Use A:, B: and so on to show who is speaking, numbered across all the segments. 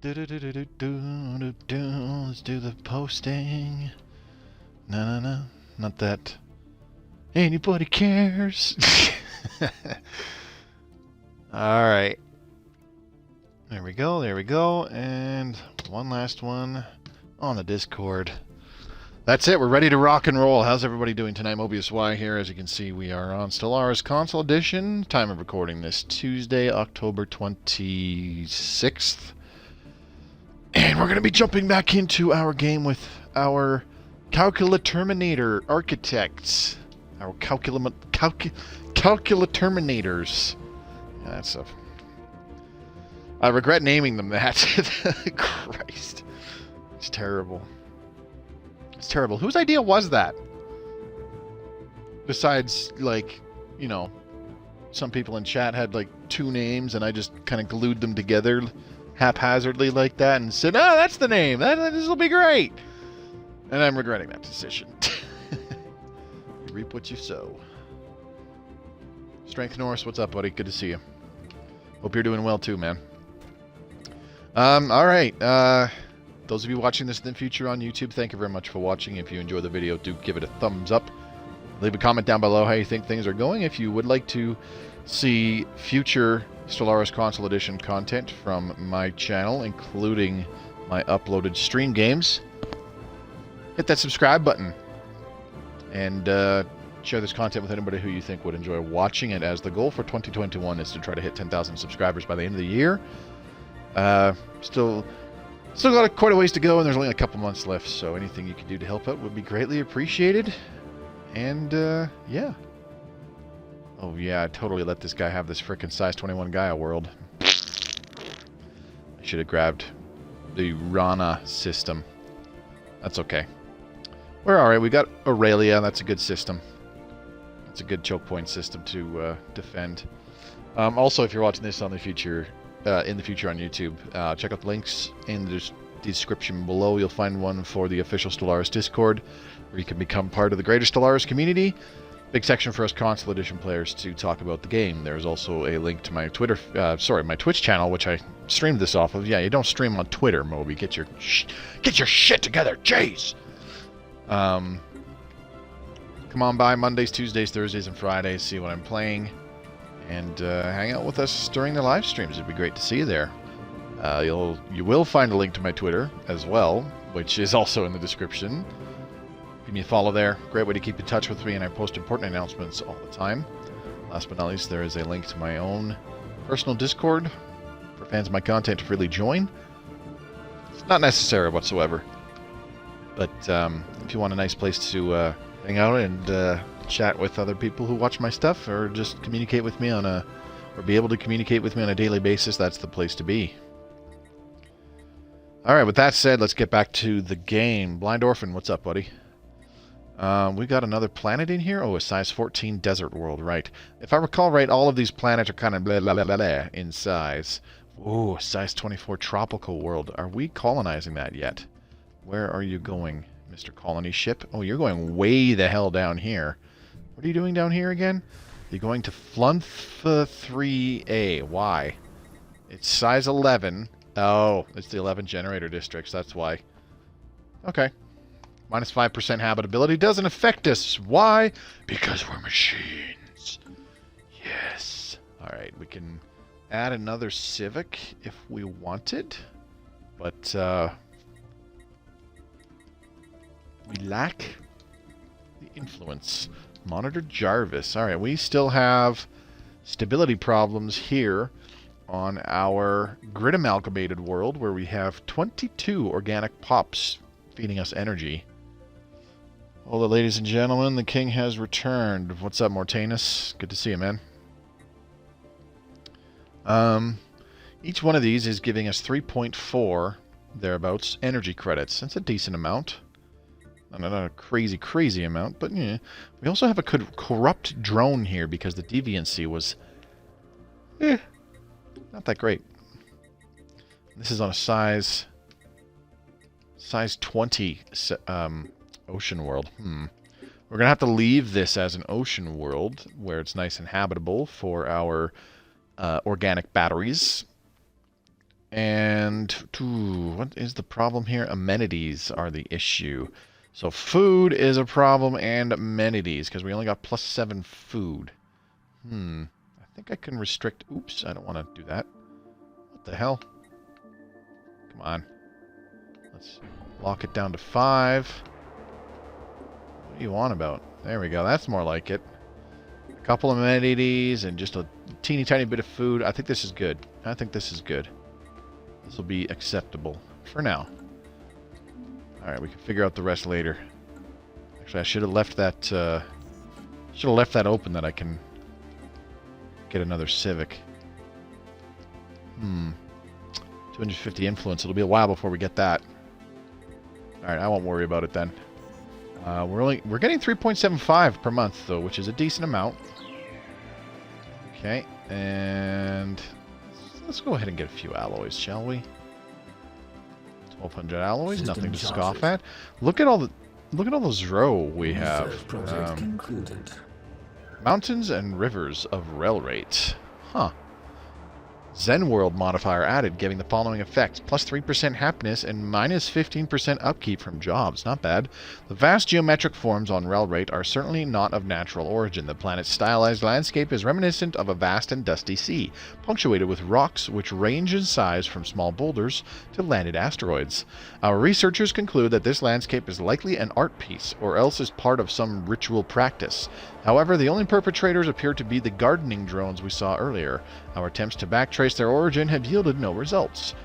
A: Let's do the posting. No. Not that anybody cares. Alright. There we go. And one last one on the Discord. That's it. We're ready to rock and roll. How's everybody doing tonight? Mobius Y here. As you can see, we are on Stellaris Console Edition. Time of recording this Tuesday, October 26th. And we're going to be jumping back into our game with our Calculaterminator architects. Our Calculaterminators. Yeah, that stuff. I regret naming them that. Christ. It's terrible. It's terrible. Whose idea was that? Besides, like, you know, some people in chat had, like, two names, and I just kind of glued them together haphazardly like that and said, oh, that's the name. This will be great. And I'm regretting that decision. You reap what you sow. Strength Norris, what's up, buddy? Good to see you. Hope you're doing well, too, man. Alright. Those of you watching this in the future on YouTube, thank you very much for watching. If you enjoy the video, do give it a thumbs up. Leave a comment down below how you think things are going. If you would like to see future Stellaris Console Edition content from my channel, including my uploaded stream games, hit that subscribe button. And share this content with anybody who you think would enjoy watching it, as the goal for 2021 is to try to hit 10,000 subscribers by the end of the year. Still got quite a ways to go, and there's only a couple months left, so anything you can do to help out would be greatly appreciated. And, yeah. Oh, yeah, I totally let this guy have this frickin' size 21 Gaia world. I should have grabbed the Rana system. That's okay. We're alright. We got Aurelia. That's a good system. It's a good choke point system to defend. Also, if you're watching this on the future, in the future on YouTube, check out the links in the description below. You'll find one for the official Stellaris Discord, where you can become part of the greater Stellaris community. Big section for us Console Edition players to talk about the game. There's also a link to my my Twitch channel, which I streamed this off of. Yeah, you don't stream on Twitter, Moby. Get your shit together, jeez. Come on by Mondays, Tuesdays, Thursdays, and Fridays. See what I'm playing, and hang out with us during the live streams. It'd be great to see you there. You will find a link to my Twitter as well, which is also in the description. Give me a follow there. Great way to keep in touch with me, and I post important announcements all the time. Last but not least, there is a link to my own personal Discord for fans of my content to freely join. It's not necessary whatsoever, but if you want a nice place to hang out and chat with other people who watch my stuff, or just communicate with me or be able to communicate with me on a daily basis, that's the place to be. Alright, with that said, let's get back to the game. Blind Orphan, what's up, buddy? We got another planet in here. Oh, a size 14 desert world, right. If I recall right, all of these planets are kind of blah, blah, blah, blah, blah in size. Ooh, size 24 tropical world. Are we colonizing that yet? Where are you going, Mr. Colony Ship? Oh, you're going way the hell down here. What are you doing down here again? You're going to Flunth 3A. Why? It's size 11. Oh, it's the 11 generator districts. That's why. Okay. Minus 5% habitability doesn't affect us. Why? Because we're machines. Yes. Alright, we can add another civic if we wanted. But, we lack the influence. Monitor Jarvis. Alright, we still have stability problems here on our grid amalgamated world, where we have 22 organic pops feeding us energy. Well, ladies and gentlemen, the king has returned. What's up, Mortanus? Good to see you, man. Each one of these is giving us 3.4, thereabouts, energy credits. That's a decent amount. Not a crazy amount, but yeah. We also have a corrupt drone here because the deviancy was not that great. This is on a size 20 ocean world. We're gonna have to leave this as an ocean world where it's nice and habitable for our organic batteries. And And what is the problem here? Amenities are the issue. So food is a problem and amenities, because we only got +7 food. I think I can restrict... Oops, I don't want to do that. What the hell? Come on. Let's lock it down to 5. What do you want about? There we go. That's more like it. A couple of amenities and just a teeny tiny bit of food. I think this is good. I think this is good. This will be acceptable for now. Alright, we can figure out the rest later. Actually, I should have left that open that I can get another civic. 250 influence. It'll be a while before we get that. Alright, I won't worry about it then. We're getting 3.75 per month though, which is a decent amount. Okay, and let's go ahead and get a few alloys, shall we? 1,200 alloys, nothing to scoff at. Look at all those row we have. Mountains and rivers of rail rate. Huh. Zen World modifier added, giving the following effects: +3% happiness and -15% upkeep from jobs. Not bad. The vast geometric forms on Relrate are certainly not of natural origin. The planet's stylized landscape is reminiscent of a vast and dusty sea, punctuated with rocks which range in size from small boulders to landed asteroids. Our researchers conclude that this landscape is likely an art piece, or else is part of some ritual practice. However, the only perpetrators appear to be the gardening drones we saw earlier. Our attempts to backtrace their origin have yielded no results.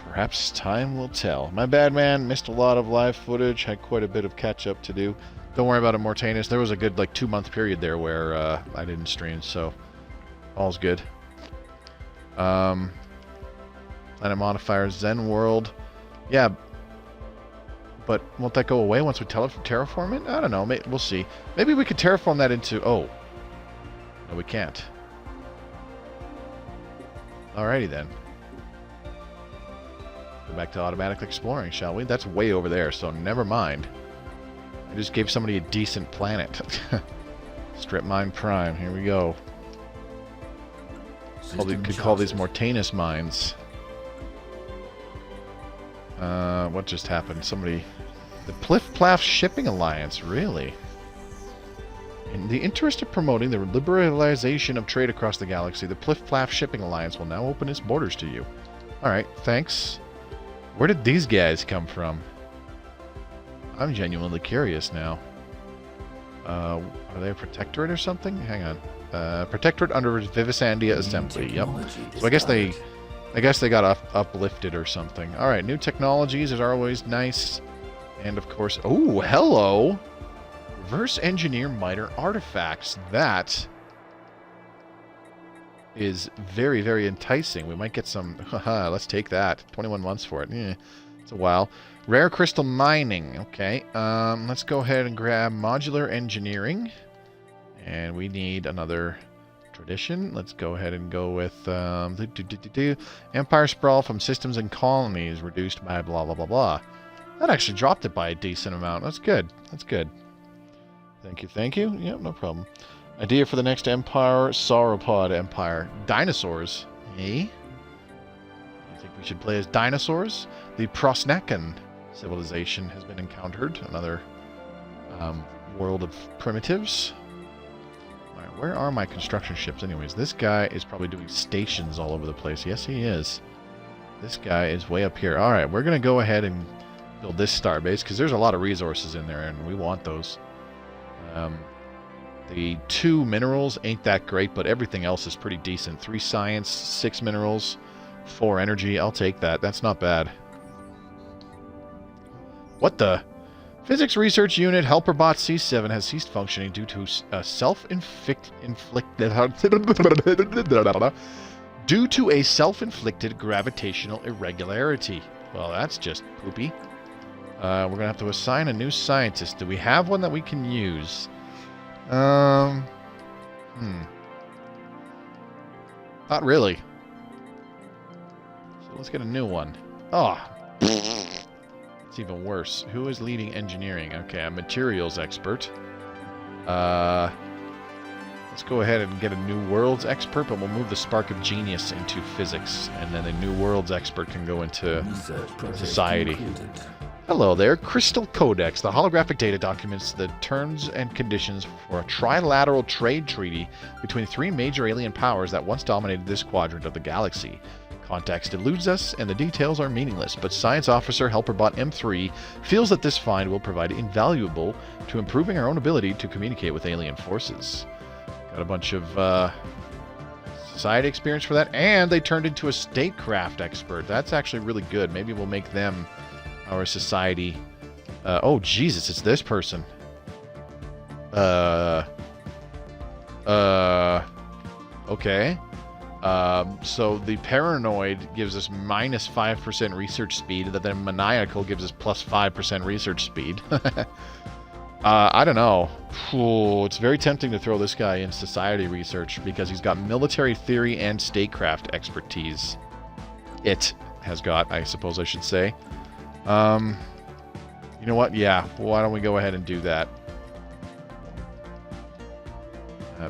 A: Perhaps time will tell. My bad, man. Missed a lot of live footage. Had quite a bit of catch-up to do. Don't worry about it, Mortanus. There was a good, 2-month period there where I didn't stream, so all's good. Planet modifiers, Zen World. Yeah, but won't that go away once we terraform it? I don't know. We'll see. Maybe we could terraform that into... Oh. No, we can't. Alrighty then. Go back to automatic exploring, shall we? That's way over there, so never mind. I just gave somebody a decent planet. Strip Mine Prime. Here we go. Could call these Mortanus mines. What just happened? Somebody... The Pliff Plaff Shipping Alliance, really? In the interest of promoting the liberalization of trade across the galaxy, the Pliff Plaff Shipping Alliance will now open its borders to you. Alright, thanks. Where did these guys come from? I'm genuinely curious now. Are they a protectorate or something? Hang on. Protectorate under Vivisandia Assembly. Yep. So I guess they got uplifted or something. Alright, new technologies are always nice. And of course... Oh, hello! Reverse engineer minor artifacts. That is very, very enticing. We might get some... Haha, let's take that. 21 months for it. It's a while. Rare crystal mining. Okay. Let's go ahead and grab modular engineering. And we need another... tradition. Let's go ahead and go with Empire Sprawl from Systems and Colonies reduced by blah blah blah blah. That actually dropped it by a decent amount. That's good. That's good. Thank you, thank you. Yep, no problem. Idea for the next Empire, Sauropod Empire. Dinosaurs. Eh? You think we should play as dinosaurs? The Prosnakan civilization has been encountered. Another world of primitives. Where are my construction ships anyways? This guy is probably doing stations all over the place. Yes, he is. This guy is way up here. Alright, we're going to go ahead and build this starbase, because there's a lot of resources in there, and we want those. The 2 minerals ain't that great, but everything else is pretty decent. 3 science, 6 minerals, 4 energy. I'll take that. That's not bad. What the... Physics Research Unit HelperBot C7 has ceased functioning due to a self-inflicted gravitational irregularity. Well, that's just poopy. We're gonna have to assign a new scientist. Do we have one that we can use? Not really. So let's get a new one. Oh. It's even worse. Who is leading engineering? Okay, I'm materials expert. Let's go ahead and get a New Worlds expert, but we'll move the Spark of Genius into physics, and then the New Worlds expert can go into society. Hello there, Crystal Codex. The holographic data documents the terms and conditions for a trilateral trade treaty between 3 major alien powers that once dominated this quadrant of the galaxy. Context eludes us, and the details are meaningless, but Science Officer Helperbot M3 feels that this find will provide invaluable to improving our own ability to communicate with alien forces. Got a bunch of society experience for that, and they turned into a statecraft expert. That's actually really good. Maybe we'll make them our society. Oh, Jesus, it's this person. Okay. So the paranoid gives us minus 5% research speed, and then maniacal gives us plus 5% research speed. I don't know. Ooh, it's very tempting to throw this guy in society research because he's got military theory and statecraft expertise. It has got, I suppose I should say. You know what? Yeah, why don't we go ahead and do that?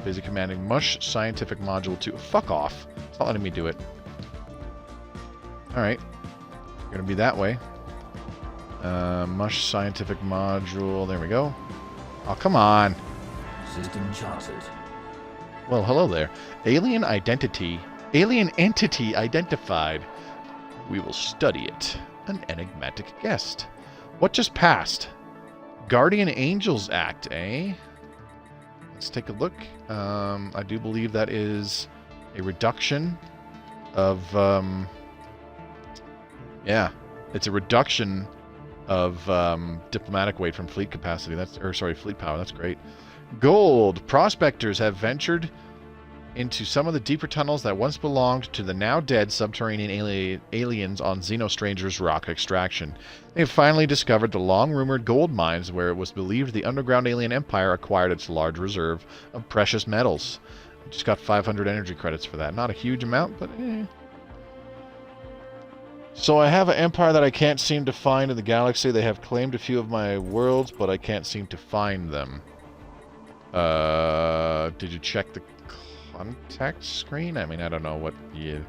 A: Busy commanding Mush Scientific Module 2. Fuck off. It's not letting me do it. Alright. Gonna be that way. Mush Scientific Module. There we go. Oh, come on.
B: System charted.
A: Well, hello there. Alien entity identified. We will study it. An enigmatic guest. What just passed? Guardian Angels Act, eh? Let's take a look. I do believe that is a reduction of, yeah, it's a reduction of diplomatic weight from fleet capacity. Fleet power. That's great. Gold. Prospectors have ventured into some of the deeper tunnels that once belonged to the now dead subterranean aliens on Xenostranger's rock extraction. They have finally discovered the long-rumored gold mines where it was believed the underground alien empire acquired its large reserve of precious metals. Just got 500 energy credits for that. Not a huge amount, but eh. So I have an empire that I can't seem to find in the galaxy. They have claimed a few of my worlds, but I can't seem to find them. Did you check the contact screen? I mean, I don't know what you...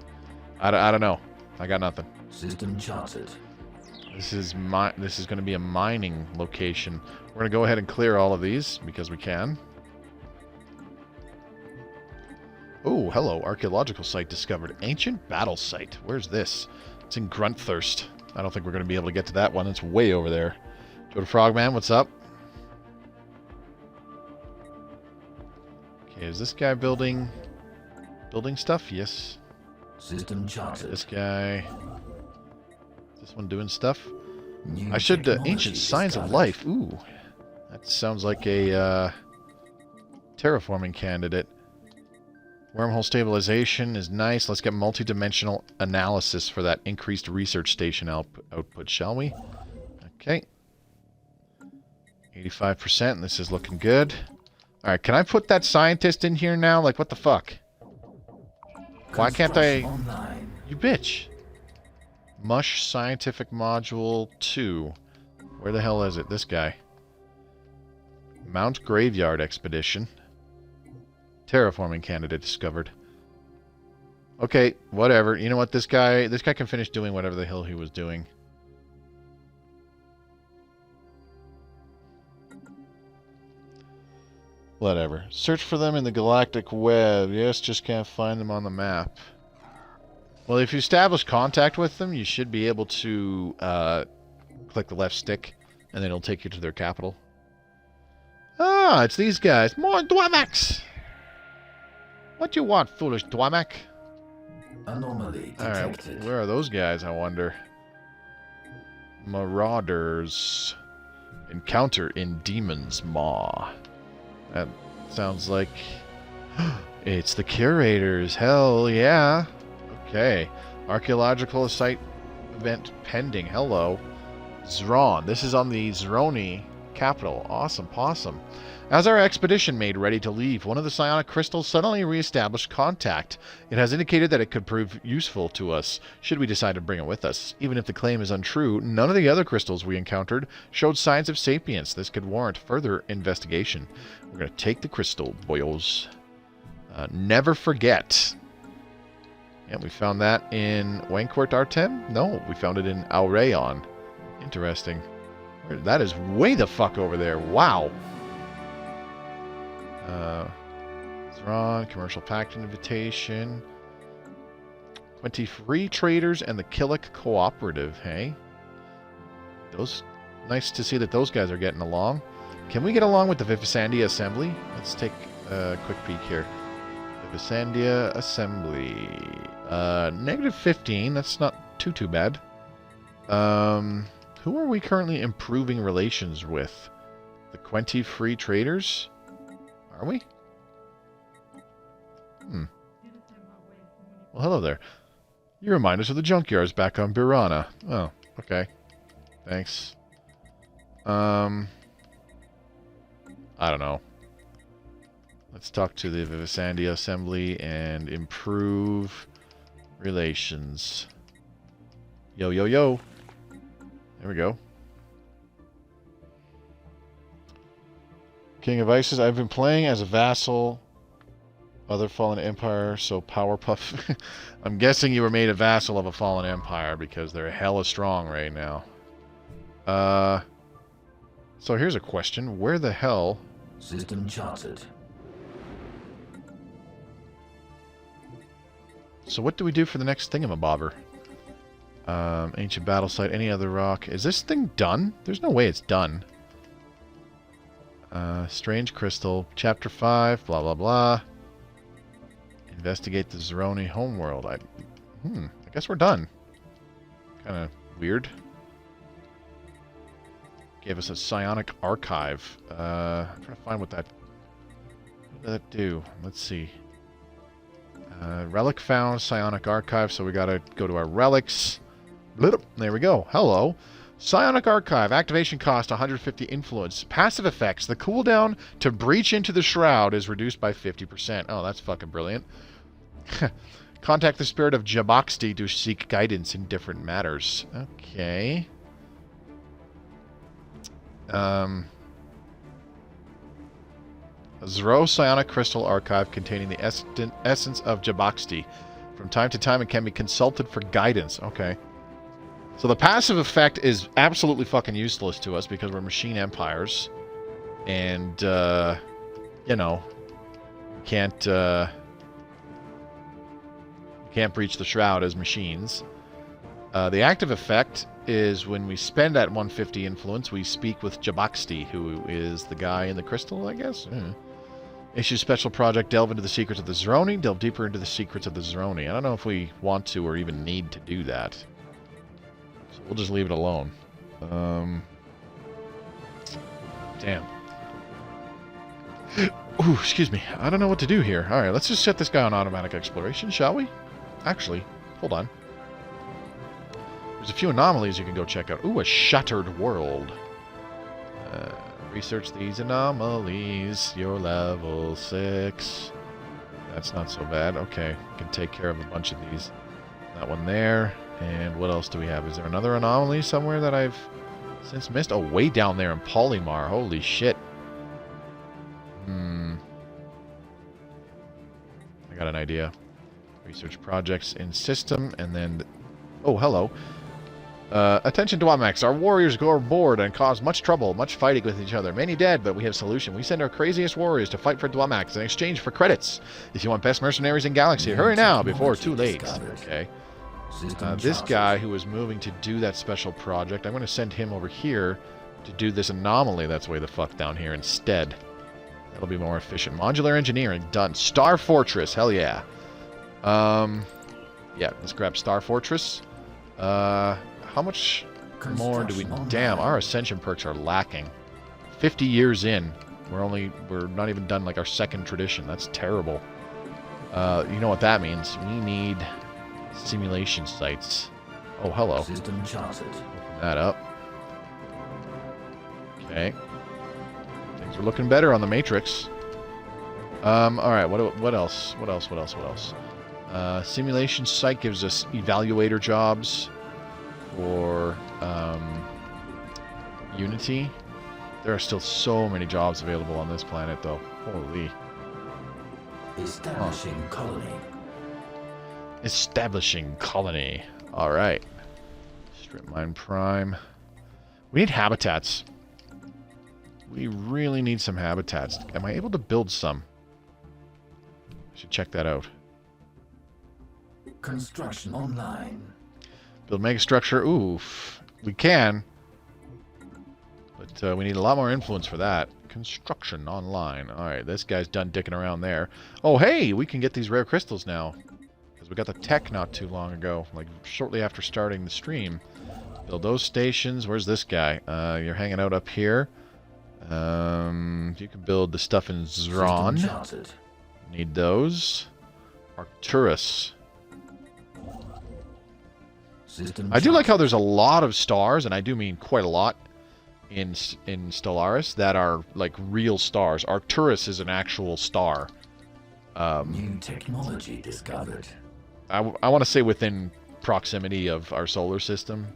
A: I don't know. I got nothing.
B: System charted.
A: This is going to be a mining location. We're going to go ahead and clear all of these because we can. Oh, hello. Archaeological site discovered. Ancient battle site. Where's this? It's in Gruntthirst. I don't think we're going to be able to get to that one. It's way over there. Joe the Frogman, what's up? Okay, is this guy building stuff? Yes.
B: System charted.
A: This guy. This one doing stuff?
B: New
A: I should ancient
B: technology
A: signs of
B: discovered.
A: life. Ooh. That sounds like a terraforming candidate. Wormhole stabilization is nice. Let's get multidimensional analysis for that increased research station output, shall we? Okay. 85%. This is looking good. Alright, can I put that scientist in here now? Like, what the fuck? Why can't I...
B: Construction online.
A: You bitch. Mush Scientific Module 2. Where the hell is it? This guy. Mount Graveyard Expedition. Terraforming candidate discovered. Okay, whatever. You know what? This guy can finish doing whatever the hell he was doing. Whatever. Search for them in the galactic web. Yes, just can't find them on the map. Well, if you establish contact with them, you should be able to click the left stick, and then it'll take you to their capital. Ah, it's these guys. More Dwamax! What you want, foolish Dwamak?
B: Anomaly
A: Alright,
B: detected.
A: where are those guys, I wonder? Marauders. Encounter in Demon's Maw. That sounds like... it's the Curators. Hell yeah. Okay. Archaeological site event pending. Hello. Zron. This is on the Zroni capital. Awesome possum. As our expedition made ready to leave, one of the psionic crystals suddenly reestablished contact. It has indicated that it could prove useful to us, should we decide to bring it with us. Even if the claim is untrue, none of the other crystals we encountered showed signs of sapience. This could warrant further investigation. We're going to take the crystal, boyos. Never forget. Yeah, we found that in Wancourt Artem? No, we found it in Aureon. Interesting. That is way the fuck over there. Wow. Thrawn, Commercial Pact Invitation. 20 Free Traders and the Killick Cooperative, hey? Those, nice to see that those guys are getting along. Can we get along with the Vivisandia Assembly? Let's take a quick peek here. Vivisandia Assembly. Negative 15, that's not too bad. Who are we currently improving relations with? The Quenti Free Traders? Are we? Well, hello there. You remind us of the junkyards back on Birana. Oh, okay. Thanks. I don't know. Let's talk to the Vivisandia Assembly and improve relations. Yo, yo, yo. There we go. King of Isis, I've been playing as a vassal. Other fallen empire, so Powerpuff. I'm guessing you were made a vassal of a fallen empire because they're hella strong right now. So here's a question. Where the hell...
B: System charted.
A: So what do we do for the next thingamabobber? Ancient battle site, any other rock. Is this thing done? There's no way it's done. Strange crystal, chapter 5, blah blah blah. Investigate the Zeroni homeworld. I guess we're done. Kind of weird. Gave us a psionic archive. I'm trying to find what that did that do. Let's see. Relic found, psionic archive, so we gotta go to our relics. There we go. Hello. Psionic archive. Activation cost 150 influence. Passive effects. The cooldown to breach into the shroud is reduced by 50%. Oh, that's fucking brilliant. Contact the spirit of Jaboxti to seek guidance in different matters. Okay. A Zero Psionic Crystal Archive containing the essence of Jaboxti. From time to time, it can be consulted for guidance. Okay. So the passive effect is absolutely fucking useless to us because we're machine empires. And, you know, can't breach the shroud as machines. The active effect is when we spend that 150 influence, we speak with Jaboxti, who is the guy in the crystal, I guess. Issue special project, delve into the secrets of the Zeroni, delve deeper into the secrets of the Zeroni. I don't know if we want to or even need to do that. So we'll just leave it alone. Damn. Ooh, excuse me. I don't know what to do here. Alright, let's just set this guy on automatic exploration, shall we? Actually, hold on. There's a few anomalies you can go check out. Ooh, a shattered world. Research these anomalies. You're level 6. That's not so bad. Okay, can take care of a bunch of these. That one there. And what else do we have? Is there another anomaly somewhere that I've since missed? Oh, way down there in Polymar. Holy shit. I got an idea. Research projects in system, and then... Oh, hello. Attention to Dwamax. Our warriors go aboard and cause much trouble, much fighting with each other. Many dead, but we have a solution. We send our craziest warriors to fight for Dwamax in exchange for credits. If you want best mercenaries in Galaxy, hurry now before too late. Okay. This guy who was moving to do that special project, I'm going to send him over here to do this anomaly that's way the fuck down here instead. That'll be more efficient. Modular engineering, done. Star Fortress, hell yeah. Yeah, let's grab Star Fortress. How much more do we... Damn, our ascension perks are lacking. 50 years in, we're not even done like our second tradition. That's terrible. You know what that means? We need simulation sites. Oh, hello.
B: System charted.
A: Open that up. Okay. Things are looking better on the Matrix. Alright, what else? What else? Simulation site gives us evaluator jobs for Unity. There are still so many jobs available on this planet, though. Holy.
B: Establishing colony.
A: Establishing colony. Alright. Strip mine prime. We need habitats. We really need some habitats. Am I able to build some? I should check that out.
B: Construction online.
A: Build megastructure. Oof. We can. But we need a lot more influence for that. Construction online. Alright, this guy's done dicking around there. Oh, hey! We can get these rare crystals now. Because we got the tech not too long ago. Like, shortly after starting the stream. Build those stations. Where's this guy? You're hanging out up here. You can build the stuff in Zron. Need those. Arcturus. I do like how there's a lot of stars, and I do mean quite a lot, in Stellaris that are like real stars. Arcturus is an actual star.
B: New technology discovered.
A: I want to say within proximity of our solar system.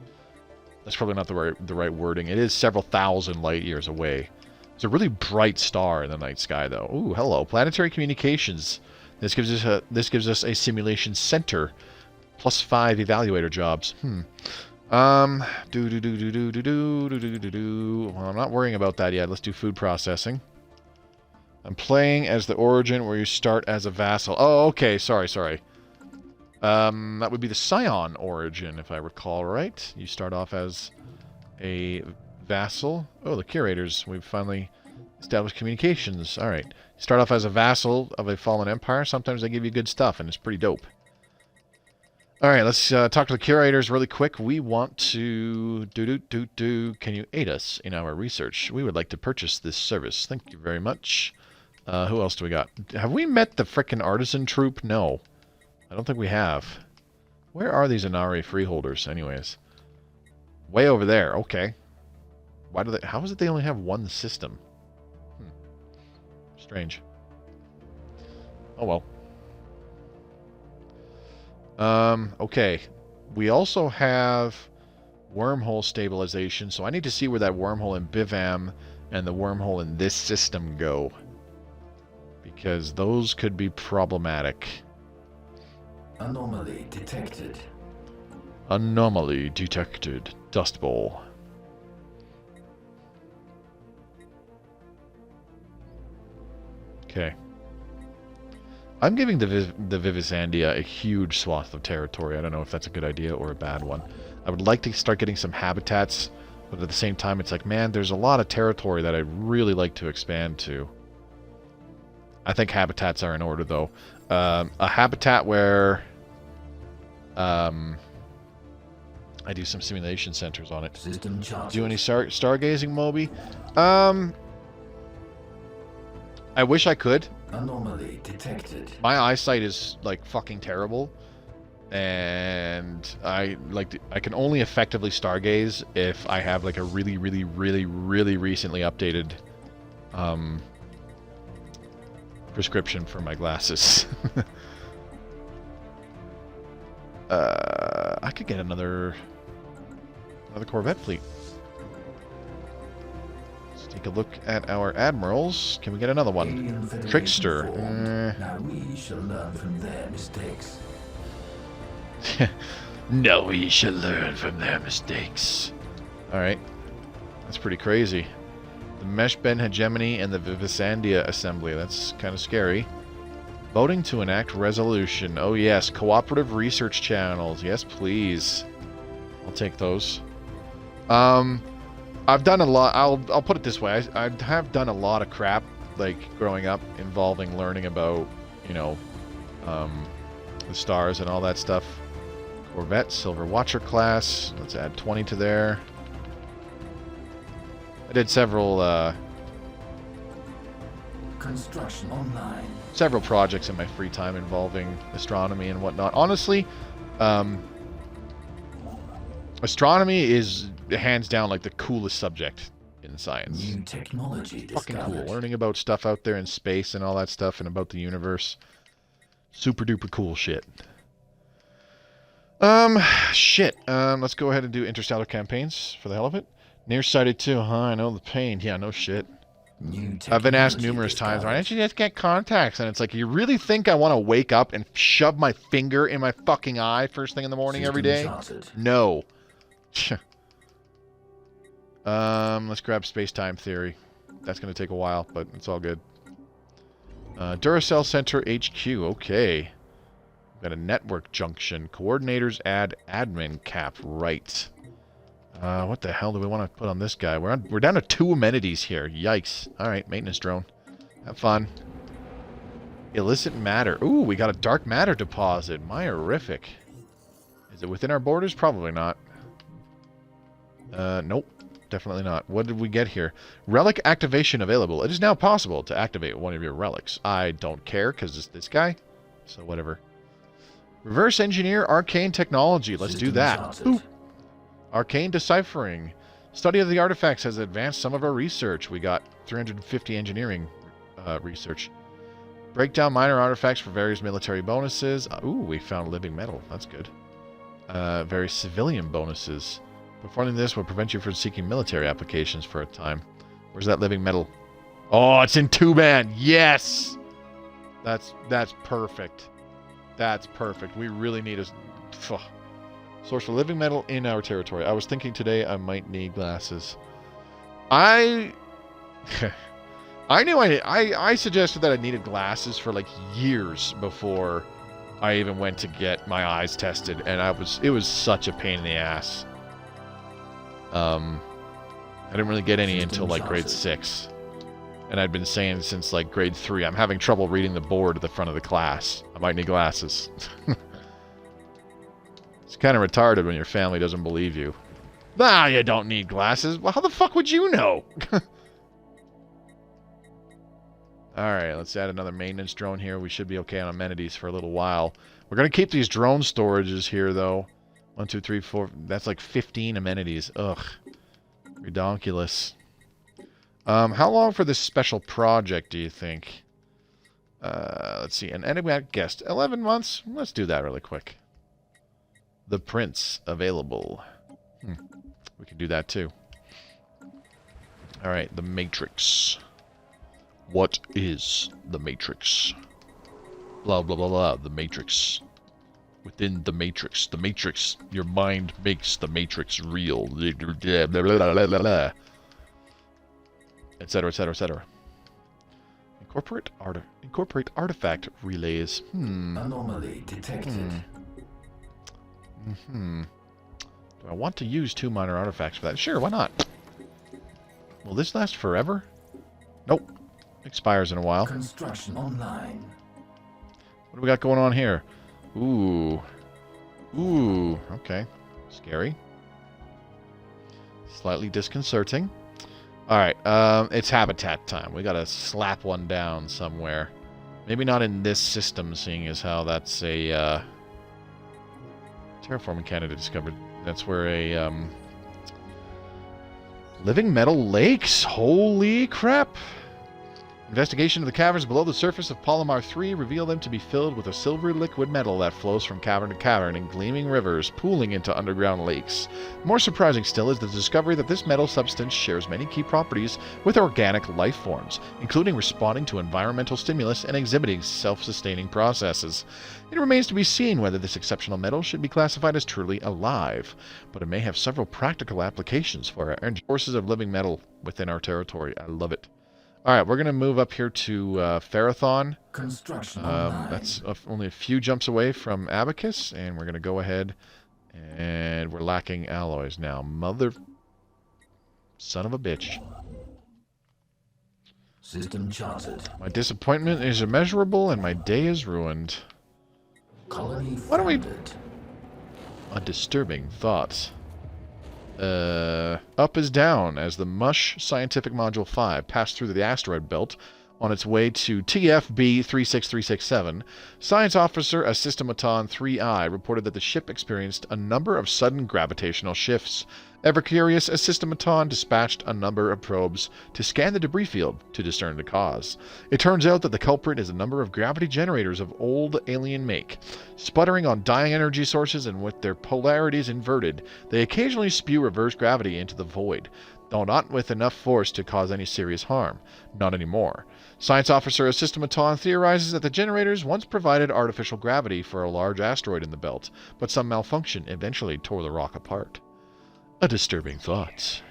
A: That's probably not the right wording. It is several thousand light years away. It's a really bright star in the night sky, though. Ooh, hello, planetary communications. This gives us a simulation center. +5 evaluator jobs. Well, I'm not worrying about that yet. Let's do food processing. I'm playing as the Origin, where you start as a vassal. Oh, okay. Sorry. That would be the Scion Origin, if I recall right. You start off as a vassal. Oh, the curators. We've finally established communications. All right. Start off as a vassal of a fallen empire. Sometimes they give you good stuff, and it's pretty dope. All right, let's talk to the curators really quick. We want to... Can you aid us in our research? We would like to purchase this service. Thank you very much. Who else do we got? Have we met the frickin' artisan troop? No. I don't think we have. Where are these Inari freeholders, anyways? Way over there. Okay. Why do they... How is it they only have one system? Strange. Oh, well. Okay. We also have wormhole stabilization, so I need to see where that wormhole in Bivam and the wormhole in this system go. Because those could be problematic.
B: Anomaly detected.
A: Anomaly detected. Dust Bowl. Okay. I'm giving the Vivisandia a huge swath of territory. I don't know if that's a good idea or a bad one. I would like to start getting some habitats, but at the same time, it's like, man, there's a lot of territory that I'd really like to expand to. I think habitats are in order, though. A habitat where I do some simulation centers on it.
B: System charted.
A: Do any stargazing, Moby? I wish I could.
B: Anomaly detected.
A: My eyesight is like fucking terrible, and I can only effectively stargaze if I have like a really recently updated prescription for my glasses. I could get another Corvette fleet. Take a look at our admirals. Can we get another one? Trickster.
B: Now we shall learn from their mistakes.
A: No, we shall learn from their mistakes. Alright. That's pretty crazy. The Meshben Hegemony and the Vivisandia Assembly. That's kind of scary. Voting to enact resolution. Oh yes, cooperative research channels. Yes, please. I'll take those. I've done a lot. I'll put it this way. I have done a lot of crap, like growing up, involving learning about, you know, the stars and all that stuff. Corvette, Silver Watcher class. Let's add 20 to there. I did several
B: Construction online.
A: several projects in my free time involving astronomy and whatnot. Honestly, astronomy is hands down like the coolest subject in science.
B: New technology
A: Fucking
B: discovered.
A: cool. Learning about stuff out there in space and all that stuff and about the universe. Super duper cool shit. Shit. Let's go ahead and do interstellar campaigns for the hell of it. Nearsighted too, huh? I know the pain. Yeah, no shit. I've been asked numerous times, why don't you just get contacts? And it's like, you really think I want to wake up and shove my finger in my fucking eye first thing in the morning every day? No. Let's grab space-time theory. That's going to take a while, but it's all good. Duracell Center HQ. Okay. Got a network junction. Coordinators add admin cap. Right. What the hell do we want to put on this guy? We're down to 2 amenities here. Yikes. Alright, maintenance drone. Have fun. Illicit matter. Ooh, we got a dark matter deposit. Myorific. Is it within our borders? Probably not. Nope. Definitely not. What did we get here? Relic activation available. It is now possible to activate one of your relics. I don't care, because it's this guy. So whatever. Reverse engineer arcane technology. Let's do that. Ooh. Arcane deciphering. Study of the artifacts has advanced some of our research. We got 350 engineering research. Break down minor artifacts for various military bonuses. Ooh, we found living metal. That's good. Various civilian bonuses. Performing this will prevent you from seeking military applications for a time. Where's that living metal? Oh, it's in 2-man. Yes! That's perfect. That's perfect. We really need a... Source for living metal in our territory. I was thinking today I might need glasses. I knew I suggested that I needed glasses for like years before I even went to get my eyes tested, and it was such a pain in the ass. I didn't really get any until like grade 6. And I'd been saying since like grade 3, I'm having trouble reading the board at the front of the class. I might need glasses. It's kind of retarded when your family doesn't believe you. Nah, you don't need glasses. Well, how the fuck would you know? Alright, let's add another maintenance drone here. We should be okay on amenities for a little while. We're going to keep these drone storages here, though. 1, 2, 3, 4... That's like 15 amenities. Ugh. Redonkulous. How long for this special project, do you think? Let's see. An enigmatic guest. 11 months? Let's do that really quick. The Prince available. We can do that too. Alright, the Matrix. What is the Matrix? Blah, blah, blah, blah. The Matrix. Within the Matrix. The Matrix. Your mind makes the Matrix real. Blah, blah, blah, blah, blah, blah. Etc., etc., etc. Incorporate artifact relays.
B: Anomaly detected.
A: Do I want to use 2 minor artifacts for that? Sure, why not? Will this last forever? Nope. Expires in a while.
B: Construction online.
A: What do we got going on here? Ooh. Ooh. Okay. Scary. Slightly disconcerting. Alright, it's habitat time. We gotta slap one down somewhere. Maybe not in this system, seeing as how that's a, terraforming candidate discovered. That's where a, living metal lakes? Holy crap! Investigation of the caverns below the surface of Palomar 3 reveal them to be filled with a silvery liquid metal that flows from cavern to cavern in gleaming rivers, pooling into underground lakes. More surprising still is the discovery that this metal substance shares many key properties with organic life forms, including responding to environmental stimulus and exhibiting self-sustaining processes. It remains to be seen whether this exceptional metal should be classified as truly alive, but it may have several practical applications for our sources of living metal within our territory. I love it. Alright, we're going to move up here to Ferrothon.
B: Construction
A: that's only a few jumps away from Abacus, and we're going to go ahead, and we're lacking alloys now. Mother... Son of a bitch.
B: System charted.
A: My disappointment is immeasurable, and my day is ruined.
B: Colony
A: Why don't we...
B: founded.
A: A disturbing thought. Up is down as the MUSH Scientific Module 5 passed through the asteroid belt on its way to TFB 36367. Science Officer Asystomaton 3I reported that the ship experienced a number of sudden gravitational shifts. Ever curious, Asystomaton dispatched a number of probes to scan the debris field to discern the cause. It turns out that the culprit is a number of gravity generators of old alien make. Sputtering on dying energy sources and with their polarities inverted, they occasionally spew reverse gravity into the void. though not with enough force to cause any serious harm. Not anymore. Science officer Systematon theorizes that the generators once provided artificial gravity for a large asteroid in the belt, but some malfunction eventually tore the rock apart. A disturbing thought.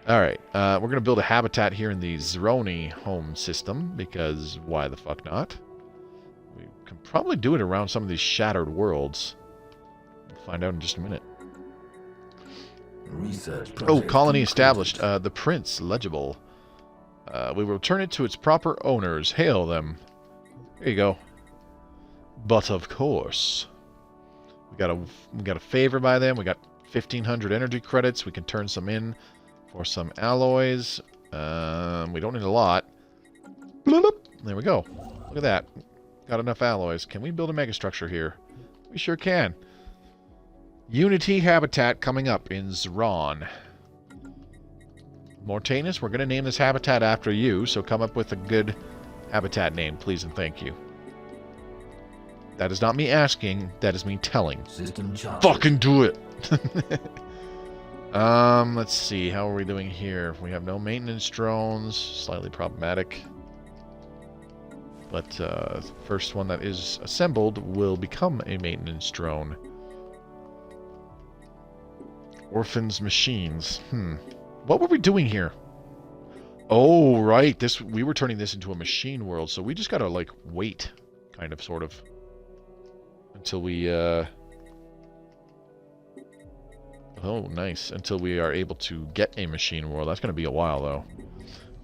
A: Alright, we're going to build a habitat here in the Zeroni home system, because why the fuck not? We can probably do it around some of these shattered worlds. We'll find out in just a minute. Oh, colony established. The Prince, legible. We will return it to its proper owners. Hail them. There you go. But of course, we got a favor by them. We got 1,500 energy credits. We can turn some in for some alloys. We don't need a lot. Bloop. There we go. Look at that. Got enough alloys. Can we build a megastructure here? We sure can. Unity habitat coming up in Zeron. Mortanus, we're going to name this habitat after you, so come up with a good habitat name, please and thank you. That is not me asking, that is me telling. Fucking do it! Let's see, how are we doing here? We have no maintenance drones, slightly problematic. But first one that is assembled will become a maintenance drone. Orphans machines. What were we doing here? Oh, right. We were turning this into a machine world, so we just gotta, like, wait. Kind of, sort of. Until we, Oh, nice. Until we are able to get a machine world. That's gonna be a while, though.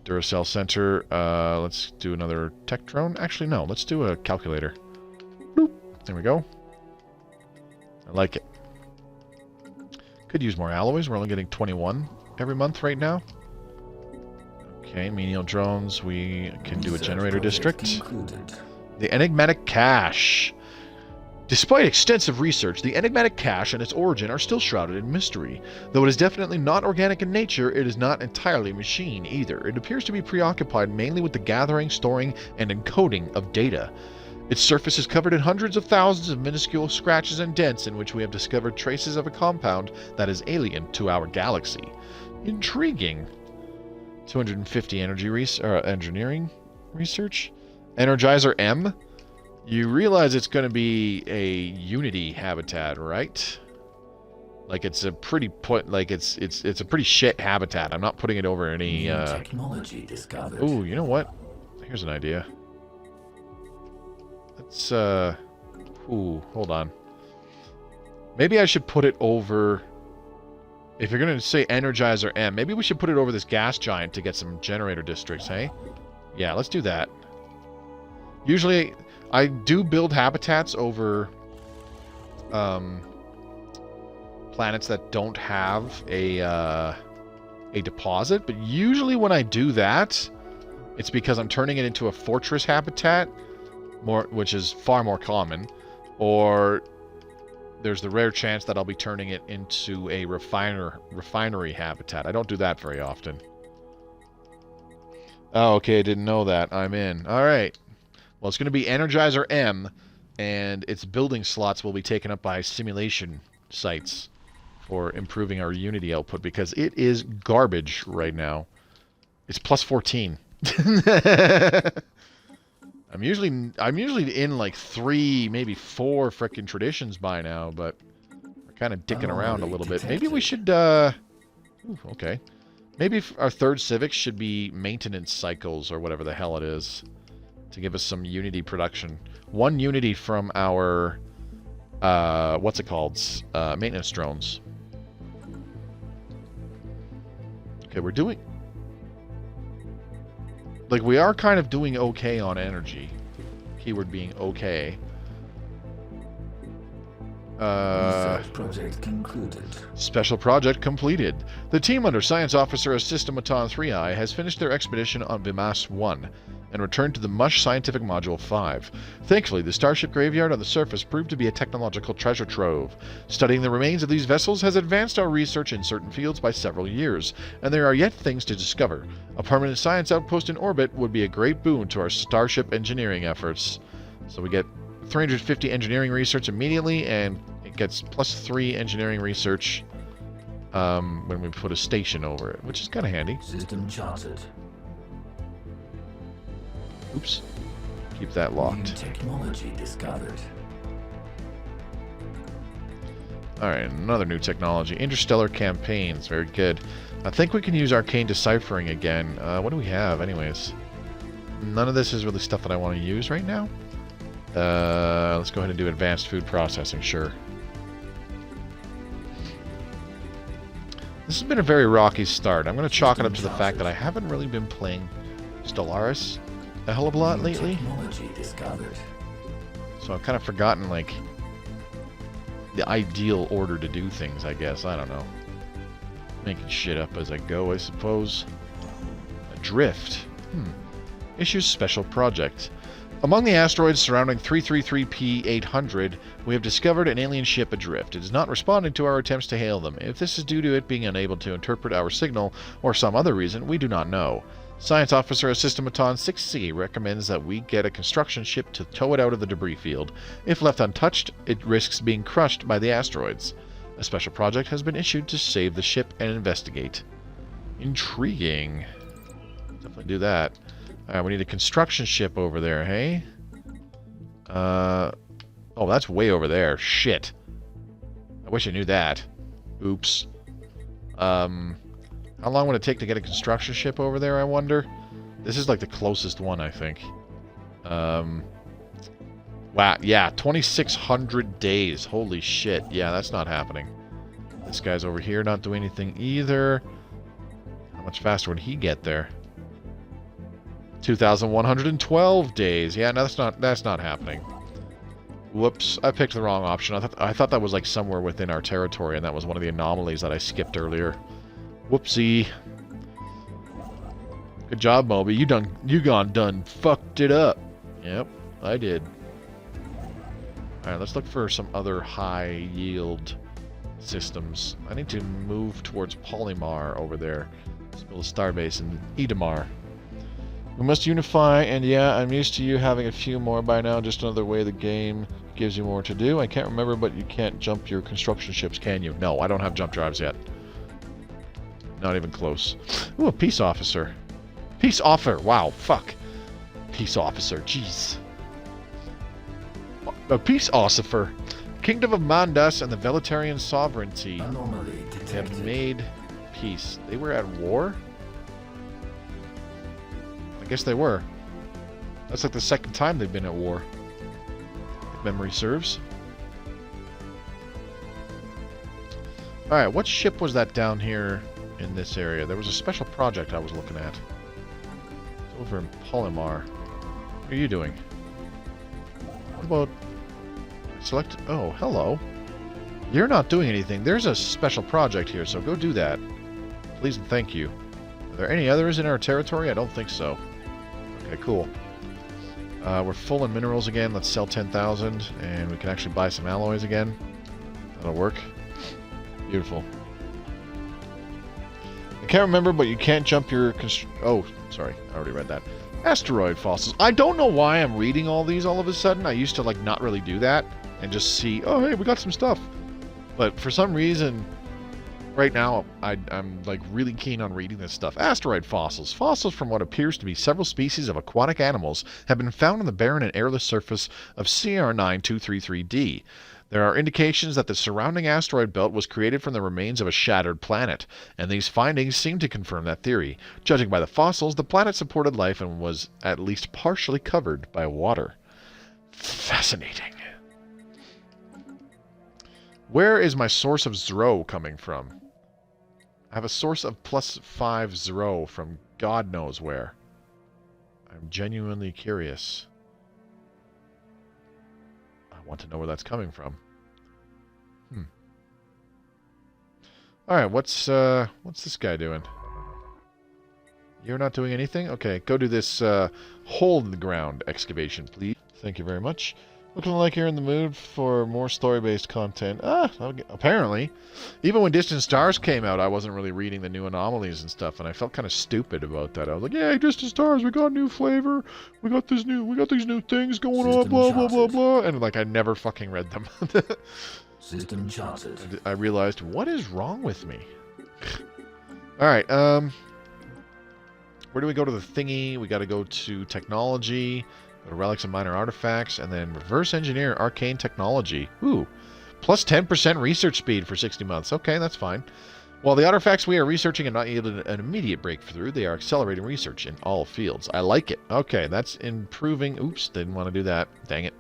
A: Duracell Center. Let's do another tech drone. Actually, no. Let's do a calculator. Boop. There we go. I like it. Could use more alloys. We're only getting 21 every month right now. Okay, menial drones. We can do a generator district. The enigmatic cache. Despite extensive research, the enigmatic cache and its origin are still shrouded in mystery. Though it is definitely not organic in nature, it is not entirely machine either. It appears to be preoccupied mainly with the gathering, storing, and encoding of data. Its surface is covered in hundreds of thousands of minuscule scratches and dents in which we have discovered traces of a compound that is alien to our galaxy. Intriguing. 250 engineering research. Energizer M. You realize it's going to be a Unity habitat, right? Like it's a pretty it's a pretty shit habitat. I'm not putting it over any
B: technology discovered.
A: Ooh, you know what? Here's an idea. Let's ooh, hold on. Maybe I should put it over. If you're going to say Energizer M, maybe we should put it over this gas giant to get some generator districts, hey? Yeah, let's do that. Usually, I do build habitats over planets that don't have a deposit, but usually when I do that, it's because I'm turning it into a fortress habitat, which is far more common, or there's the rare chance that I'll be turning it into a refinery habitat. I don't do that very often. Oh, okay, I didn't know that. I'm in. All right. Well, it's going to be Energizer M, and its building slots will be taken up by simulation sites for improving our Unity output, because it is garbage right now. It's plus 14. I'm usually in like 3, maybe 4 frickin' traditions by now, but we're kind of dicking around a little bit. Maybe we should, ooh, okay. Maybe our third civic should be maintenance cycles or whatever the hell it is to give us some Unity production. 1 Unity from our, what's it called? Maintenance drones. Okay, we're doing... Like, we are kind of doing okay on energy. Keyword being okay.
B: Research project concluded.
A: Special project completed. The team under Science Officer Systematon 3i has finished their expedition on Vimas 1 and returned to the Mush Scientific Module 5. Thankfully, the starship graveyard on the surface proved to be a technological treasure trove. Studying the remains of these vessels has advanced our research in certain fields by several years, and there are yet things to discover. A permanent science outpost in orbit would be a great boon to our starship engineering efforts. So we get 350 engineering research immediately, and it gets plus 3 engineering research when we put a station over it, which is kind of handy.
B: System charted.
A: Oops. Keep that locked.
B: New technology discovered.
A: Alright, another new technology. Interstellar campaigns. Very good. I think we can use arcane deciphering again. What do we have, anyways? None of this is really stuff that I want to use right now. Let's go ahead and do advanced food processing, sure. This has been a very rocky start. I'm going to chalk it up to the fact that I haven't really been playing Stellaris a hell of a lot lately. So I've kind of forgotten, like, the ideal order to do things, I guess. I don't know. Making shit up as I go, I suppose. Adrift. Issues special project. Among the asteroids surrounding 333P800, we have discovered an alien ship adrift. It is not responding to our attempts to hail them. If this is due to it being unable to interpret our signal or some other reason, we do not know. Science Officer Systemeton 6C recommends that we get a construction ship to tow it out of the debris field. If left untouched, it risks being crushed by the asteroids. A special project has been issued to save the ship and investigate. Intriguing. Definitely do that. Alright, we need a construction ship over there, hey? Oh, that's way over there. Shit. I wish I knew that. Oops. How long would it take to get a construction ship over there, I wonder? This is like the closest one, I think. Wow, yeah, 2,600 days. Holy shit. Yeah, that's not happening. This guy's over here not doing anything either. How much faster would he get there? 2,112 days. Yeah, no, that's not happening. Whoops, I picked the wrong option. I thought that was like somewhere within our territory, and that was one of the anomalies that I skipped earlier. Whoopsie. Good job, Moby. You done fucked it up. Yep, I did. Alright, let's look for some other high yield systems. I need to move towards Polymar over there. Let's build a starbase in Edamar. We must unify, and yeah, I'm used to you having a few more by now. Just another way the game gives you more to do. I can't remember, but you can't jump your construction ships, can you? No, I don't have jump drives yet. Not even close. Ooh, a peace officer. Peace officer. Wow, fuck. Peace officer. Jeez. A peace officer. Kingdom of Mandas and the Veletarian sovereignty have made peace. They were at war? I guess they were. That's like the second time they've been at war. If memory serves. Alright, what ship was that down here in this area? There was a special project I was looking at. It's over in Polymar. What are you doing? What about... Select... Oh, hello. You're not doing anything. There's a special project here, so go do that. Please and thank you. Are there any others in our territory? I don't think so. Okay, cool. We're full in minerals again. Let's sell 10,000, and we can actually buy some alloys again. That'll work. Beautiful. I can't remember, but you can't jump your... Oh, sorry. I already read that. Asteroid fossils. I don't know why I'm reading all these all of a sudden. I used to, like, not really do that and just see, oh, hey, we got some stuff. But for some reason, right now, I'm, like, really keen on reading this stuff. Asteroid fossils. Fossils from what appears to be several species of aquatic animals have been found on the barren and airless surface of CR9233D. There are indications that the surrounding asteroid belt was created from the remains of a shattered planet, and these findings seem to confirm that theory. Judging by the fossils, the planet supported life and was at least partially covered by water. Fascinating. Where is my source of Zro coming from? I have a source of +5 Zro from God knows where. I'm genuinely curious. I want to know where that's coming from. Alright, what's this guy doing? You're not doing anything? Okay, go do this hole in the ground excavation, please. Thank you very much. Looking like you're in the mood for more story-based content. Apparently. Even when Distant Stars came out, I wasn't really reading the new Anomalies and stuff, and I felt kind of stupid about that. I was like, yeah, Distant Stars, we got new flavor. We got these new things going on, blah, blah, blah, blah. And, like, I never fucking read them.
B: System charted.
A: I realized, what is wrong with me? Alright, where do we go to the thingy? We got to go to technology, go to relics and minor artifacts, and then reverse engineer arcane technology. Ooh, plus 10% research speed for 60 months. Okay, that's fine. While the artifacts we are researching have not yielded an immediate breakthrough, they are accelerating research in all fields. I like it. Okay, that's improving. Oops, didn't want to do that. Dang it.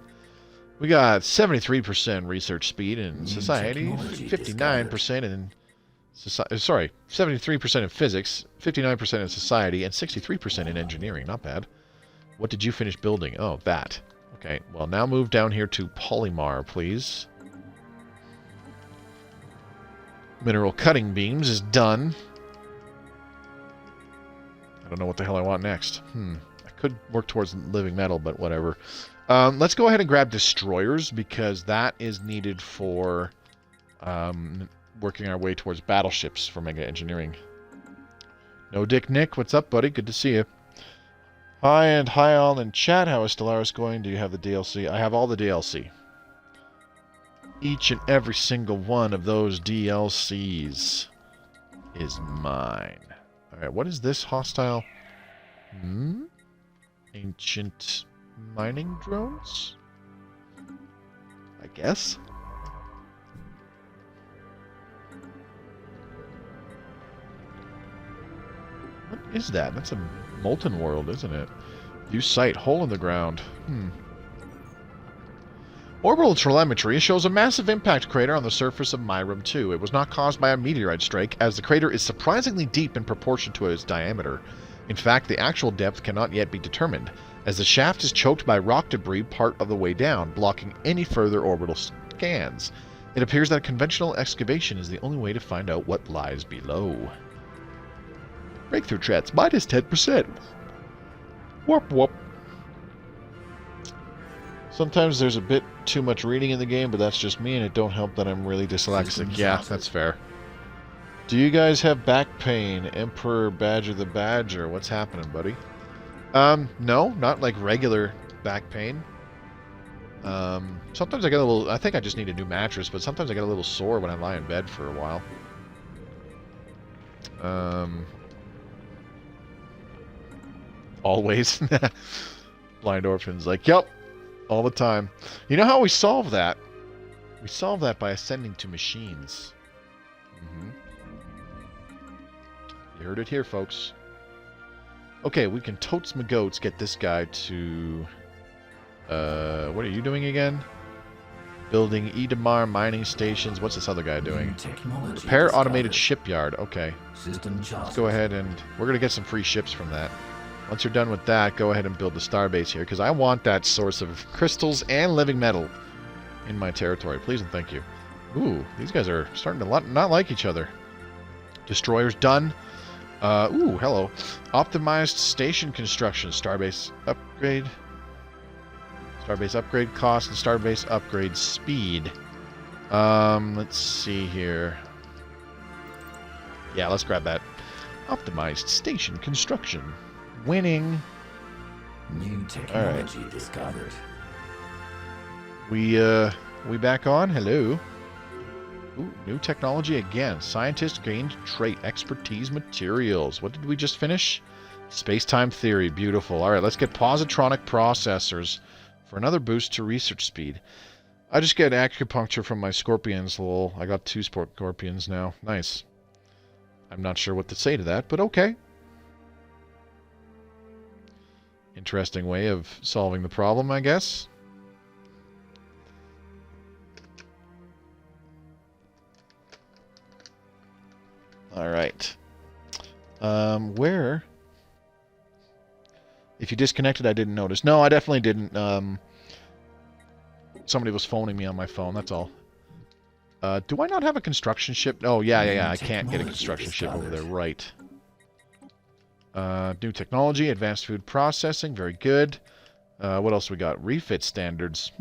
A: We got 73% research speed in society, 59% in... Sorry, 73% in physics, 59% in society, and 63% in engineering. Not bad. What did you finish building? Oh, that. Okay, well, now move down here to Polymar, please. Mineral cutting beams is done. I don't know what the hell I want next. I could work towards living metal, but whatever. Let's go ahead and grab destroyers, because that is needed for... working our way towards battleships for Mega Engineering. No Dick Nick, what's up, buddy? Good to see you. Hi, and hi all in chat. How is Stellaris going? Do you have the DLC? I have all the DLC. Each and every single one of those DLCs is mine. Alright, what is this hostile? Ancient mining drones? I guess? What is that? That's a molten world, isn't it? View site, hole in the ground. Orbital telemetry shows a massive impact crater on the surface of Myrum 2. It was not caused by a meteorite strike, as the crater is surprisingly deep in proportion to its diameter. In fact, the actual depth cannot yet be determined, as the shaft is choked by rock debris part of the way down, blocking any further orbital scans. It appears that conventional excavation is the only way to find out what lies below. Breakthrough threats, minus 10%. Warp whoop. Sometimes there's a bit too much reading in the game, but that's just me, and it don't help that I'm really dyslexic. Yeah, that's fair. Do you guys have back pain? Emperor Badger the Badger. What's happening, buddy? No, not like regular back pain. Sometimes I get a little... I think I just need a new mattress, but sometimes I get a little sore when I lie in bed for a while. Always. Blind Orphan's like, yep, all the time. You know how we solve that? We solve that by ascending to machines. You heard it here, folks. Okay, we can totes my goats get this guy to... what are you doing again? Building Edamar mining stations. What's this other guy doing? Repair automated shipyard. Okay. Let's go ahead and... We're going to get some free ships from that. Once you're done with that, go ahead and build the starbase here, because I want that source of crystals and living metal in my territory. Please and thank you. Ooh, these guys are starting to not like each other. Destroyers done. Ooh, hello. Optimized station construction. Starbase upgrade. Starbase upgrade cost and starbase upgrade speed. Let's see here. Yeah, let's grab that. Optimized station construction. Winning.
B: New technology discovered.
A: We back on? Hello. Ooh, new technology again. Scientist gained trait. Expertise materials. What did we just finish? Space-time theory. Beautiful. Alright, let's get positronic processors for another boost to research speed. I just get acupuncture from my scorpions, lol. I got 2 scorpions now. Nice. I'm not sure what to say to that, but okay. Interesting way of solving the problem, I guess. Alright. Where? If you disconnected, I didn't notice. No, I definitely didn't. Somebody was phoning me on my phone, that's all. Do I not have a construction ship? Oh, yeah. I can't get a construction ship over there. Right. New technology, advanced food processing, very good. What else we got? Refit standards.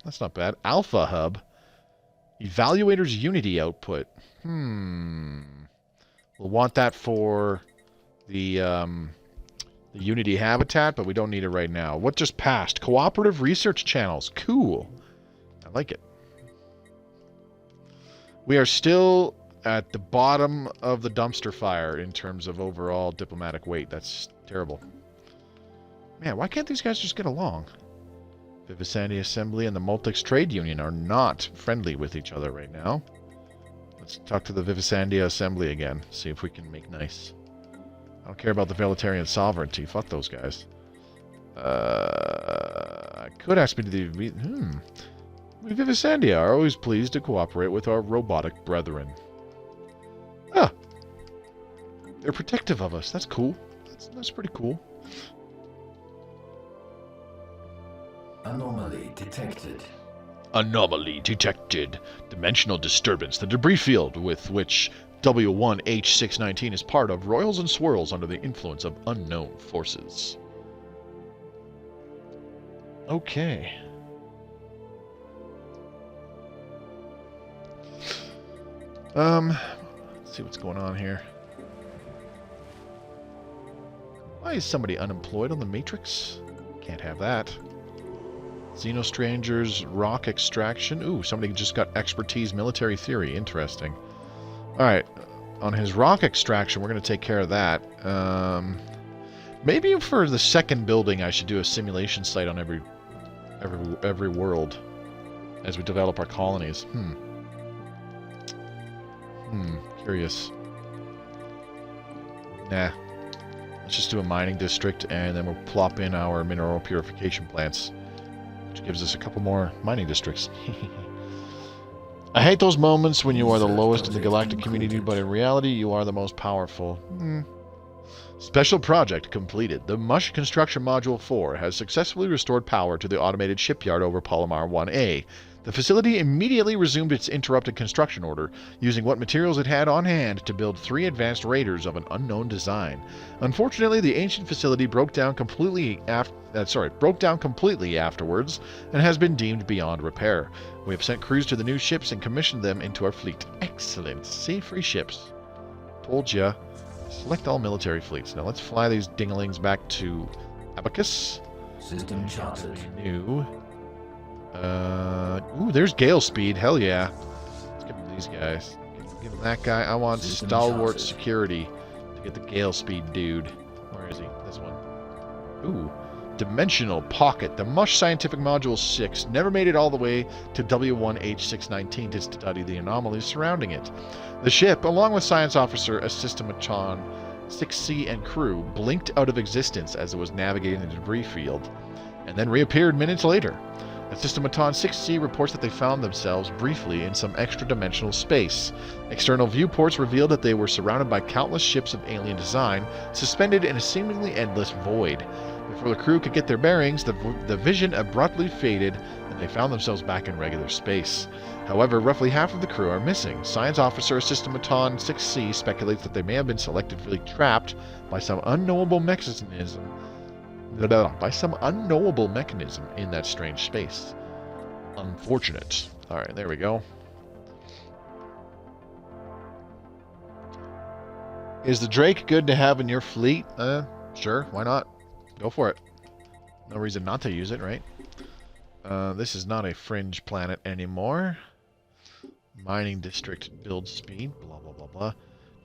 A: That's not bad. Alpha hub. Evaluator's Unity output. We'll want that for the Unity habitat, but we don't need it right now. What just passed? Cooperative research channels. Cool. I like it. We are still at the bottom of the dumpster fire in terms of overall diplomatic weight. That's terrible. Man, why can't these guys just get along? Vivesandia Assembly and the Multix Trade Union are not friendly with each other right now. Let's talk to the Vivesandia Assembly again. See if we can make nice. I don't care about the Veletarian sovereignty. Fuck those guys. I could ask me to the... We Vivesandia are always pleased to cooperate with our robotic brethren. Ah! They're protective of us. That's cool. That's pretty cool.
B: Anomaly detected.
A: Anomaly detected. Dimensional disturbance. The debris field with which W1H619 is part of roils and swirls under the influence of unknown forces. Okay. Let's see what's going on here. Why is somebody unemployed on the Matrix? Can't have that. Xenostrangers, rock extraction. Ooh, somebody just got expertise military theory. Interesting. Alright, on his rock extraction, we're going to take care of that. Maybe for the second building, I should do a simulation site on every world as we develop our colonies. Curious. Nah. Let's just do a mining district, and then we'll plop in our mineral purification plants, which gives us a couple more mining districts. I hate those moments when you are the lowest in the galactic community, but in reality, you are the most powerful. Special project completed. The Mush Construction Module 4 has successfully restored power to the automated shipyard over Palomar 1A. The facility immediately resumed its interrupted construction order, using what materials it had on hand to build 3 advanced raiders of an unknown design. Unfortunately, the ancient facility broke down completely afterwards and has been deemed beyond repair. We have sent crews to the new ships and commissioned them into our fleet. Excellent. See, free ships. Told ya. Select all military fleets. Now let's fly these dinglings back to Abacus.
B: System charted.
A: New. Ooh, there's gale speed. Hell yeah. Let's give them these guys. Give them that guy. I want
B: System
A: stalwart
B: charted.
A: security to get the gale speed dude. Where is he? This one. Ooh. Dimensional Pocket. The Mush Scientific Module 6 never made it all the way to W1H619 to study the anomalies surrounding it. The ship, along with Science Officer Assistamatron 6C and crew, blinked out of existence as it was navigating the debris field, and then reappeared minutes later. Assistamatron 6C reports that they found themselves briefly in some extra-dimensional space. External viewports revealed that they were surrounded by countless ships of alien design, suspended in a seemingly endless void. Before the crew could get their bearings, the vision abruptly faded, and they found themselves back in regular space. However, roughly half of the crew are missing. Science Officer Assistamatron 6C speculates that they may have been selectively trapped by some unknowable mechanism in that strange space. Unfortunate. Alright, there we go. Is the Drake good to have in your fleet? Sure, why not? Go for it. No reason not to use it, right? This is not a fringe planet anymore. Mining district build speed, blah, blah, blah, blah.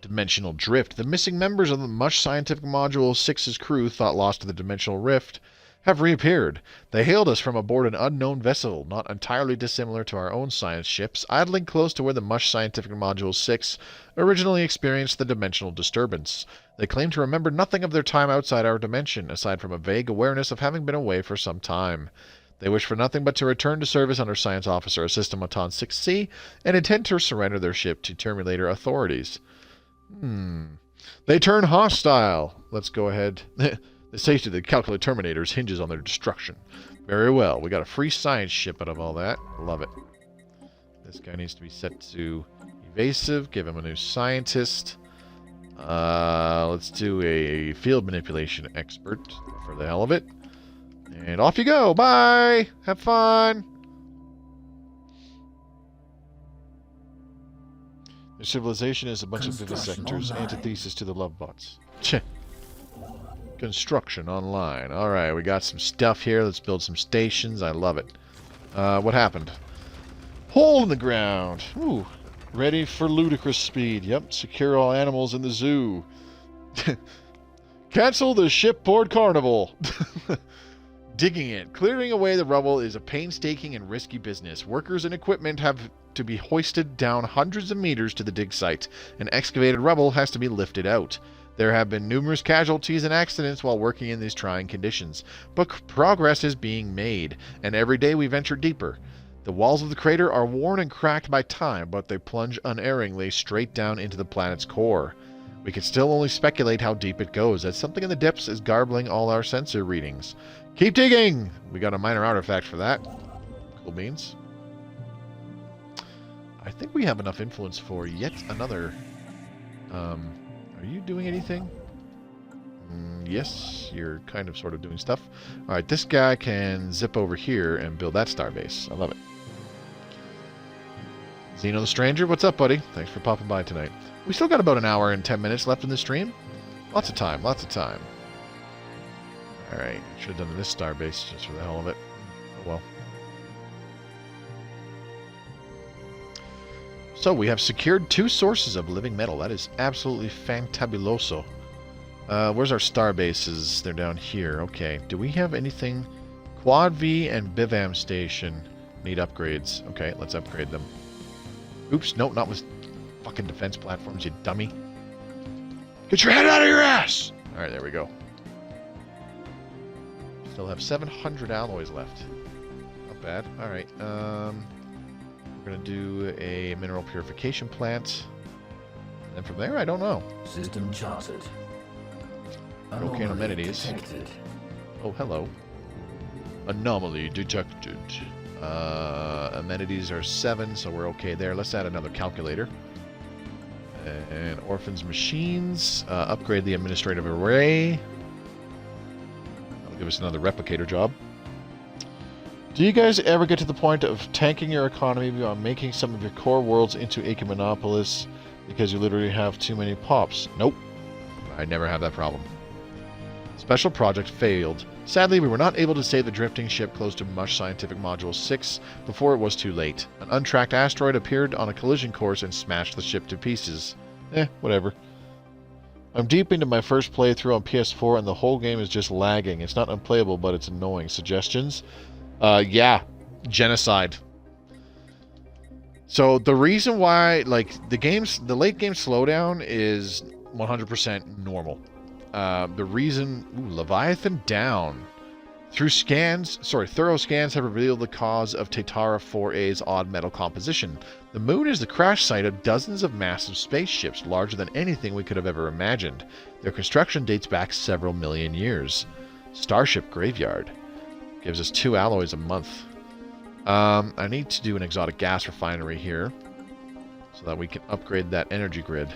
A: Dimensional drift. The missing members of the Mush Scientific Module 6's crew, thought lost to the dimensional rift, have reappeared. They hailed us from aboard an unknown vessel, not entirely dissimilar to our own science ships, idling close to where the Mush Scientific Module 6 originally experienced the dimensional disturbance. They claim to remember nothing of their time outside our dimension, aside from a vague awareness of having been away for some time. They wish for nothing but to return to service under Science Officer Assistamatron 6C and intend to surrender their ship to Terminator authorities. They turn hostile. Let's go ahead. The safety of the calculated Terminators hinges on their destruction. Very well. We got a free science ship out of all that. Love it. This guy needs to be set to evasive. Give him a new scientist. Let's do a field manipulation expert for the hell of it. And off you go. Bye. Have fun. Their civilization is a bunch of vivisectors, antithesis to the love bots. Construction online. Alright, we got some stuff here. Let's build some stations. I love it. What happened? Hole in the ground. Ooh. Ready for ludicrous speed. Yep, secure all animals in the zoo. Cancel the shipboard carnival. Digging it. Clearing away the rubble is a painstaking and risky business. Workers and equipment have to be hoisted down hundreds of meters to the dig site, and excavated rubble has to be lifted out. There have been numerous casualties and accidents while working in these trying conditions, but progress is being made, and every day we venture deeper. The walls of the crater are worn and cracked by time, but they plunge unerringly straight down into the planet's core. We can still only speculate how deep it goes, as something in the depths is garbling all our sensor readings. Keep digging! We got a minor artifact for that. Cool beans. I think we have enough influence for yet another... Are you doing anything? Yes, you're kind of sort of doing stuff. Alright, this guy can zip over here and build that starbase. I love it. Zeno the Stranger, what's up, buddy? Thanks for popping by tonight. We still got about an hour and 10 minutes left in the stream. Lots of time, lots of time. Alright, should have done this starbase just for the hell of it. Oh well. So we have secured 2 sources of living metal. That is absolutely fantabuloso. Where's our star bases? They're down here. Okay. Do we have anything? Quad V and Bivam Station need upgrades. Okay, let's upgrade them. Oops, no, not with fucking defense platforms, you dummy. Get your head out of your ass! Alright, there we go. Still have 700 alloys left. Not bad. Alright, we're going to do a mineral purification plant. And then from there, I don't know.
B: System charted.
A: Okay, amenities.
B: Detected.
A: Oh, hello. Anomaly detected. Amenities are 7, so we're okay there. Let's add another calculator. And orphans machines. Upgrade the administrative array. That'll give us another replicator job. Do you guys ever get to the point of tanking your economy beyond making some of your core worlds into Monopolists because you literally have too many pops? Nope. I never have that problem. Special project failed. Sadly, we were not able to save the drifting ship close to Mush Scientific Module 6 before it was too late. An untracked asteroid appeared on a collision course and smashed the ship to pieces. Whatever. I'm deep into my first playthrough on PS4 and the whole game is just lagging. It's not unplayable, but it's annoying. Suggestions? Yeah, genocide. So the reason why, like, the late game slowdown is 100% normal. The reason, Leviathan down. Thorough scans have revealed the cause of Tetara 4A's odd metal composition. The moon is the crash site of dozens of massive spaceships, larger than anything we could have ever imagined. Their construction dates back several million years. Starship Graveyard. Gives us 2 alloys a month. I need to do an exotic gas refinery here so that we can upgrade that energy grid.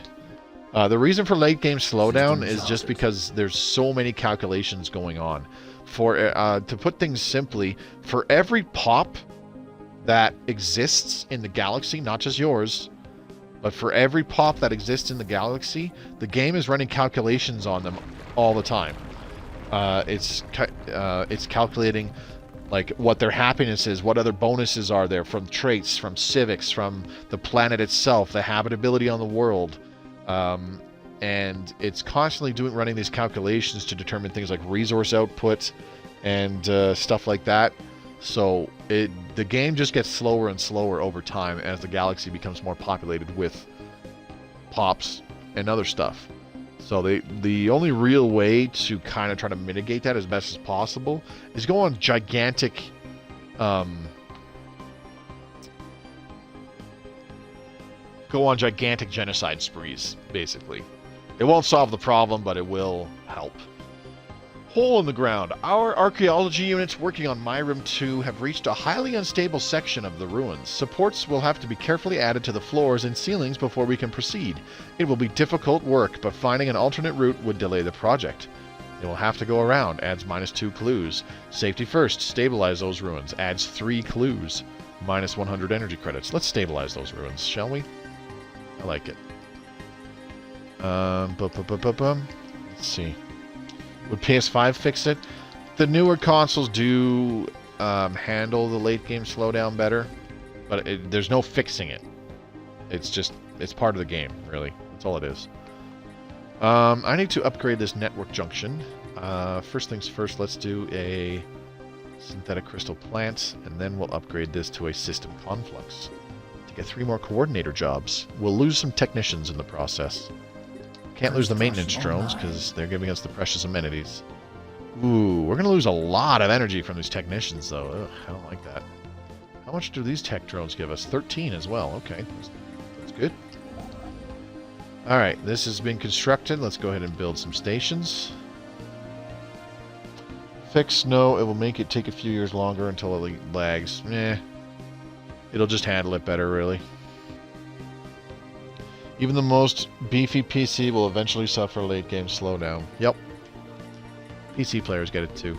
A: The reason for late game slowdown is just because there's so many calculations going on. To put things simply, for every pop that exists in the galaxy, not just yours, but for every pop that exists in the galaxy, the game is running calculations on them all the time. It's calculating like what their happiness is, what other bonuses are there from traits, from civics, from the planet itself, the habitability on the world, and it's constantly running these calculations to determine things like resource output and stuff like that. So the game just gets slower and slower over time as the galaxy becomes more populated with pops and other stuff. So the only real way to kind of try to mitigate that as best as possible is go on gigantic genocide sprees, basically. It won't solve the problem, but it will help. Hole in the ground. Our archaeology units working on Myrim 2 have reached a highly unstable section of the ruins. Supports will have to be carefully added to the floors and ceilings before we can proceed. It will be difficult work, but finding an alternate route would delay the project. It will have to go around, adds -2 clues. Safety first, stabilize those ruins, adds 3 clues. -100 energy credits. Let's stabilize those ruins, shall we? I like it. Let's see. Would PS5 fix it? The newer consoles do handle the late game slowdown better, but there's no fixing it. It's just, it's part of the game, really. That's all it is. I need to upgrade this network junction. First things first, let's do a synthetic crystal plant, and then we'll upgrade this to a system conflux to get 3 more coordinator jobs. We'll lose some technicians in the process. Can't lose the maintenance drones because they're giving us the precious amenities. Ooh, we're going to lose a lot of energy from these technicians, though. Ugh, I don't like that. How much do these tech drones give us? 13 as well. Okay, that's good. Alright, this has been constructed. Let's go ahead and build some stations. Fix, no, it will make it take a few years longer until it lags. It'll just handle it better, really. Even the most beefy PC will eventually suffer late game slowdown. Yep. PC players get it too.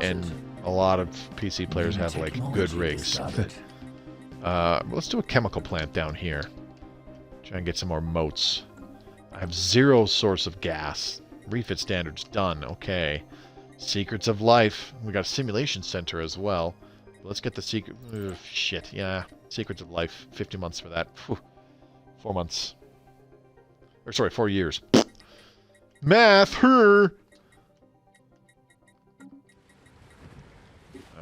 A: And a lot of PC players have like good rigs. Let's do a chemical plant down here. Try and get some more moats. I have 0 source of gas. Refit standards done. Okay. Secrets of life. We got a simulation center as well. Let's get the secret. Shit. Yeah. Secrets of life. 50 months for that. Whew. 4 months. Or sorry, 4 years. Math. Her.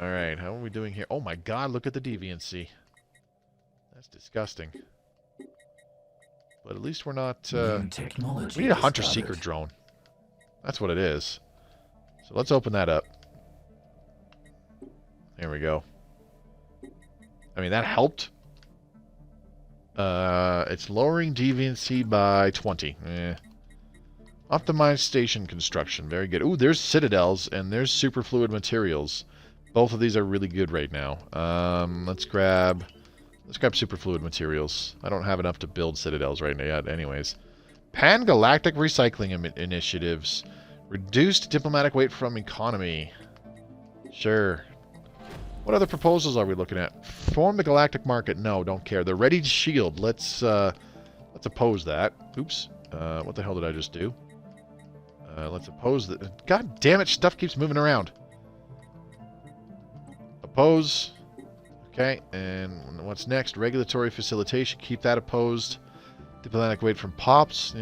A: All right. How are we doing here? Oh my God! Look at the deviancy. That's disgusting. But at least we're not... we need a hunter-seeker drone. That's what it is. So let's open that up. There we go. I mean, that helped. It's lowering deviancy by 20. Optimized station construction. Very good. Ooh, there's citadels and there's superfluid materials. Both of these are really good right now. Let's grab superfluid materials. I don't have enough to build citadels right now yet anyways. Pan-galactic recycling initiatives. Reduced diplomatic weight from economy. Sure. What other proposals are we looking at? Form the galactic market. No, don't care. The ready shield. Let's oppose that. Oops. What the hell did I just do? Let's oppose that. God damn it, stuff keeps moving around. Oppose. Okay, and what's next? Regulatory facilitation. Keep that opposed. Diplomatic weight from pops.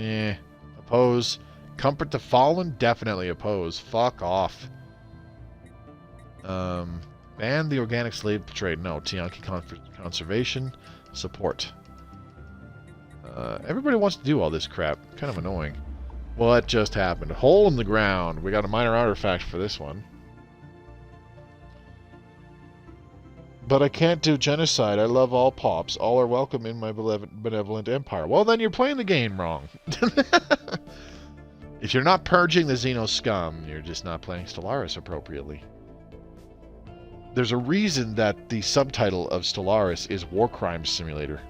A: Oppose. Comfort to fallen. Definitely oppose. Fuck off. Ban the organic slave trade. No. Tianki conservation. Support. Everybody wants to do all this crap. Kind of annoying. What just happened? Hole in the ground. We got a minor artifact for this one. But I can't do genocide. I love all pops. All are welcome in my benevolent empire. Well, then you're playing the game wrong. If you're not purging the Xeno scum, you're just not playing Stellaris appropriately. There's a reason that the subtitle of Stellaris is War Crimes Simulator.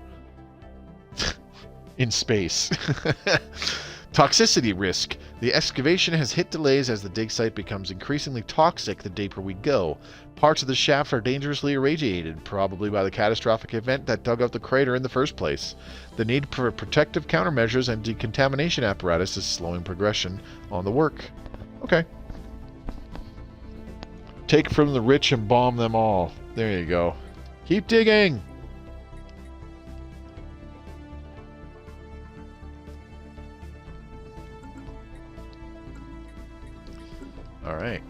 A: In space. Toxicity risk. The excavation has hit delays as the dig site becomes increasingly toxic the deeper we go. Parts of the shaft are dangerously irradiated, probably by the catastrophic event that dug out the crater in the first place. The need for protective countermeasures and decontamination apparatus is slowing progression on the work. Okay. Take from the rich and bomb them all. There you go. Keep digging! Alright.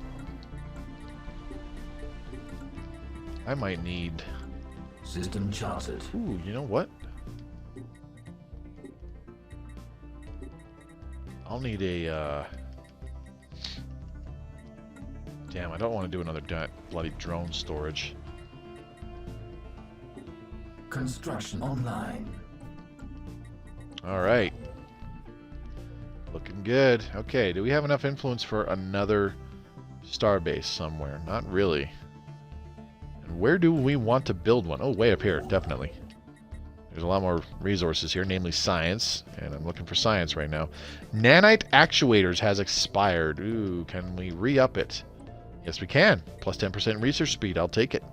A: I might need...
B: System charted.
A: Ooh, you know what? I'll need a, Damn, I don't want to do another bloody drone storage.
B: Construction online.
A: Alright. Looking good. Okay, do we have enough influence for another starbase somewhere? Not really. And where do we want to build one? Oh, way up here, definitely. There's a lot more resources here, namely science. And I'm looking for science right now. Nanite actuators has expired. Ooh, can we re-up it? Yes, we can. Plus 10% research speed. I'll take it.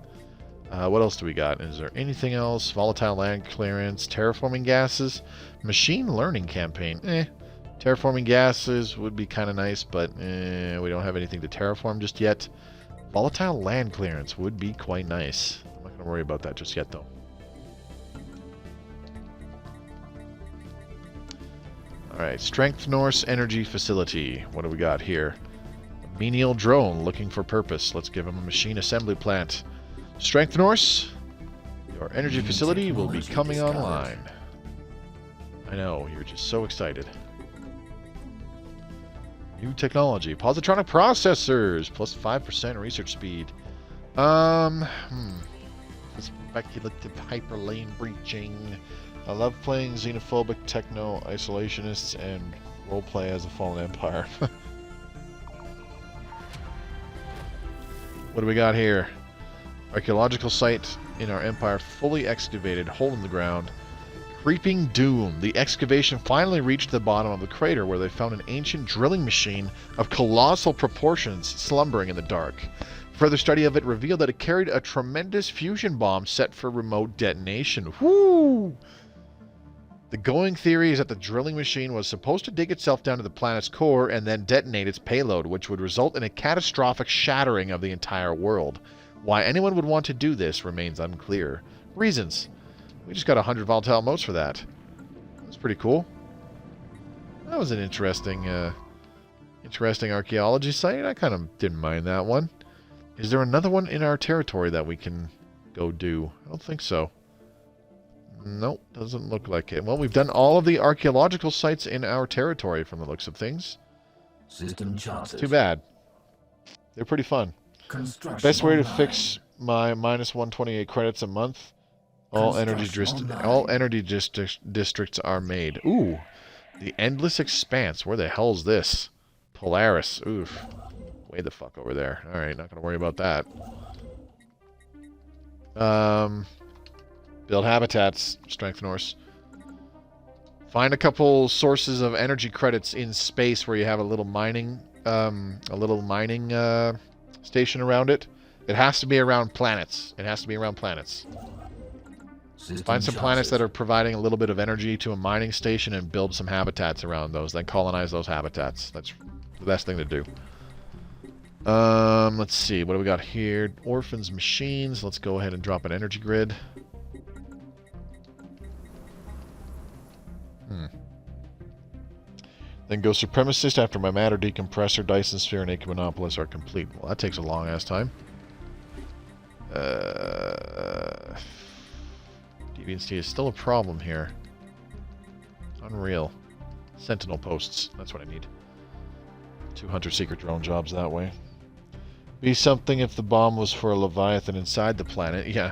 A: What else do we got? Is there anything else? Volatile land clearance, terraforming gases, machine learning campaign. Terraforming gases would be kind of nice, but we don't have anything to terraform just yet. Volatile land clearance would be quite nice. I'm not going to worry about that just yet, though. Alright, Strength Norse Energy Facility. What do we got here? A menial drone looking for purpose. Let's give him a machine assembly plant. Strength Norse, your energy facility will be coming online. I know, you're just so excited. New technology. Positronic processors. Plus 5% research speed. Speculative hyperlane breaching. I love playing xenophobic techno-isolationists and roleplay as a fallen empire. What do we got here? Archaeological site in our empire fully excavated, hole in the ground. Creeping Doom. The excavation finally reached the bottom of the crater where they found an ancient drilling machine of colossal proportions slumbering in the dark. Further study of it revealed that it carried a tremendous fusion bomb set for remote detonation. Woo! The going theory is that the drilling machine was supposed to dig itself down to the planet's core and then detonate its payload, which would result in a catastrophic shattering of the entire world. Why anyone would want to do this remains unclear. Reasons. We just got 100 volatile motes for that. That's pretty cool. That was an interesting archaeology site. I kind of didn't mind that one. Is there another one in our territory that we can go do? I don't think so. Nope, doesn't look like it. Well, we've done all of the archaeological sites in our territory from the looks of things.
B: System charted.
A: Too bad. They're pretty fun. Best way to fix my minus 128 credits a month. All energy districts are made. Ooh, the Endless Expanse. Where the hell's this? Polaris. Oof. Way the fuck over there. Alright, not gonna worry about that. Build habitats, Strength Norse. Find a couple sources of energy credits in space where you have a little mining station around it. It has to be around planets. It has to be around planets. Find some planets that are providing a little bit of energy to a mining station and build some habitats around those. Then colonize those habitats. That's the best thing to do. Let's see. What do we got here? Orphans machines. Let's go ahead and drop an energy grid. Then go Supremacist after my Matter Decompressor, Dyson Sphere, and Equimonopolis are complete. Well, that takes a long-ass time. Deviancy is still a problem here. Unreal. Sentinel posts. That's what I need. 2 Hunter Secret drone jobs that way. Be something if the bomb was for a Leviathan inside the planet. Yeah.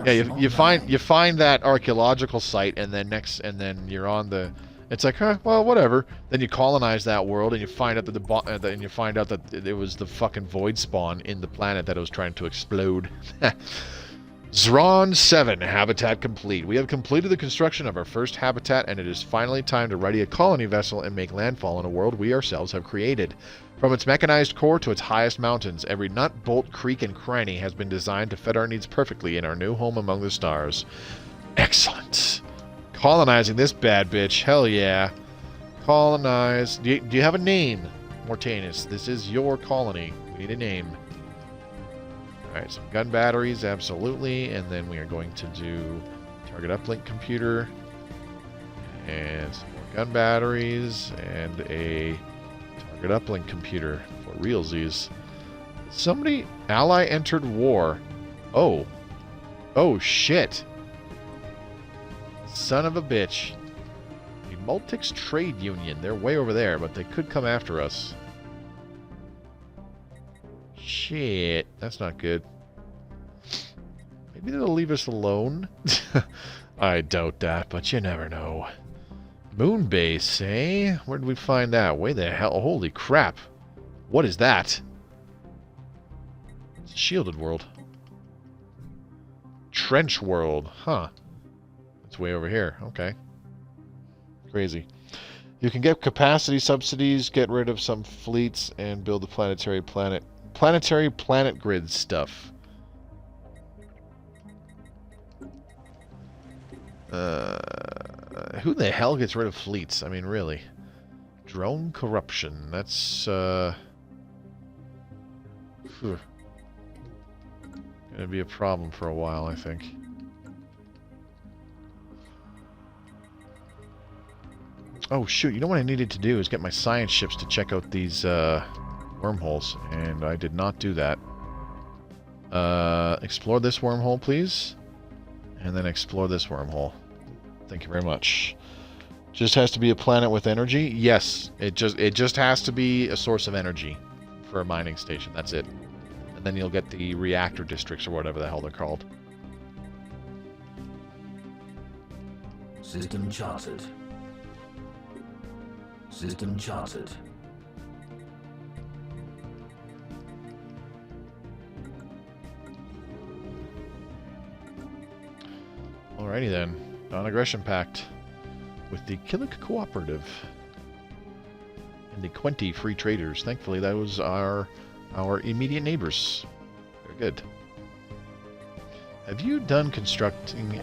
A: Yeah, you find that archaeological site, and then you're on the. It's like, huh, well, whatever. Then you colonize that world, and you find out that it was the fucking void spawn in the planet that it was trying to explode. Zron 7, habitat complete. We have completed the construction of our first habitat, and it is finally time to ready a colony vessel and make landfall in a world we ourselves have created. From its mechanized core to its highest mountains, every nut, bolt, creek, and cranny has been designed to fit our needs perfectly in our new home among the stars. Excellent. Colonizing this bad bitch. Hell yeah. Colonize. Do you have a name, Mortanus? This is your colony. We need a name. Alright, some gun batteries, absolutely. And then we are going to do target uplink computer. And some more gun batteries. And a target uplink computer for realsies. Somebody... Ally entered war. Oh. Oh, shit. Son of a bitch. The Multics Trade Union. They're way over there, but they could come after us. Shit. That's not good. Maybe they'll leave us alone. I doubt that, but you never know. Moonbase, eh? Where did we find that? Way the hell? Holy crap. What is that? It's a shielded world. Trench world. Huh. It's way over here. Okay. Crazy. You can get capacity subsidies, get rid of some fleets, and build the planetary planet grid stuff. Who the hell gets rid of fleets? I mean, really. Drone corruption. That's, gonna be a problem for a while, I think. Oh, shoot. You know what I needed to do is get my science ships to check out these wormholes. And I did not do that. Explore this wormhole, please. And then explore this wormhole. Thank you very much. Just has to be a planet with energy? Yes. It just has to be a source of energy for a mining station. That's it. And then you'll get the reactor districts or whatever the hell they're called.
B: System charted. System charted.
A: Alrighty then. Non-aggression pact with the Killick Cooperative and the Quenti Free Traders. Thankfully, that was our immediate neighbors. Very good. Have you done constructing...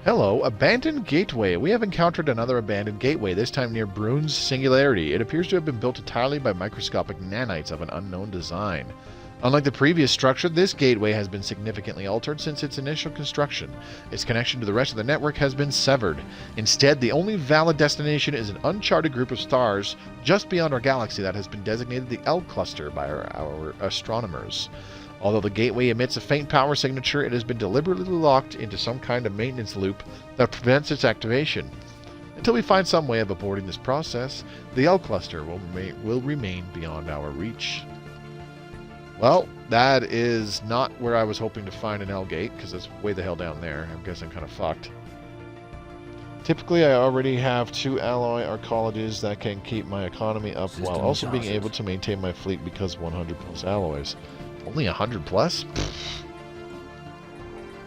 A: Hello, abandoned gateway. We have encountered another abandoned gateway, this time near Brune's Singularity. It appears to have been built entirely by microscopic nanites of an unknown design. Unlike the previous structure, this gateway has been significantly altered since its initial construction. Its connection to the rest of the network has been severed. Instead, the only valid destination is an uncharted group of stars just beyond our galaxy that has been designated the L Cluster by our astronomers. Although the gateway emits a faint power signature, it has been deliberately locked into some kind of maintenance loop that prevents its activation. Until we find some way of aborting this process, the L Cluster will remain beyond our reach. Well, that is not where I was hoping to find an L gate, because it's way the hell down there. I guess I'm kind of fucked. Typically, I already have 2 alloy archaeologies that can keep my economy up while also being able to maintain my fleet because 100 plus alloys. Only 100 plus?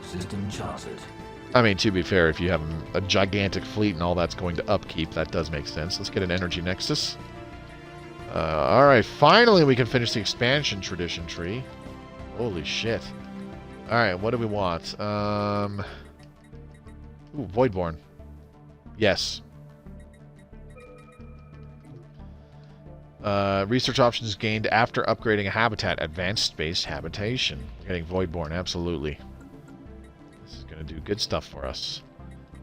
B: System charted.
A: I mean, to be fair, if you have a gigantic fleet and all that's going to upkeep, that does make sense. Let's get an energy nexus. Alright, finally we can finish the expansion tradition tree. Holy shit. Alright, what do we want? Ooh, Voidborn. Yes. Research options gained after upgrading a habitat. Advanced space habitation. Getting Voidborn, absolutely. This is going to do good stuff for us.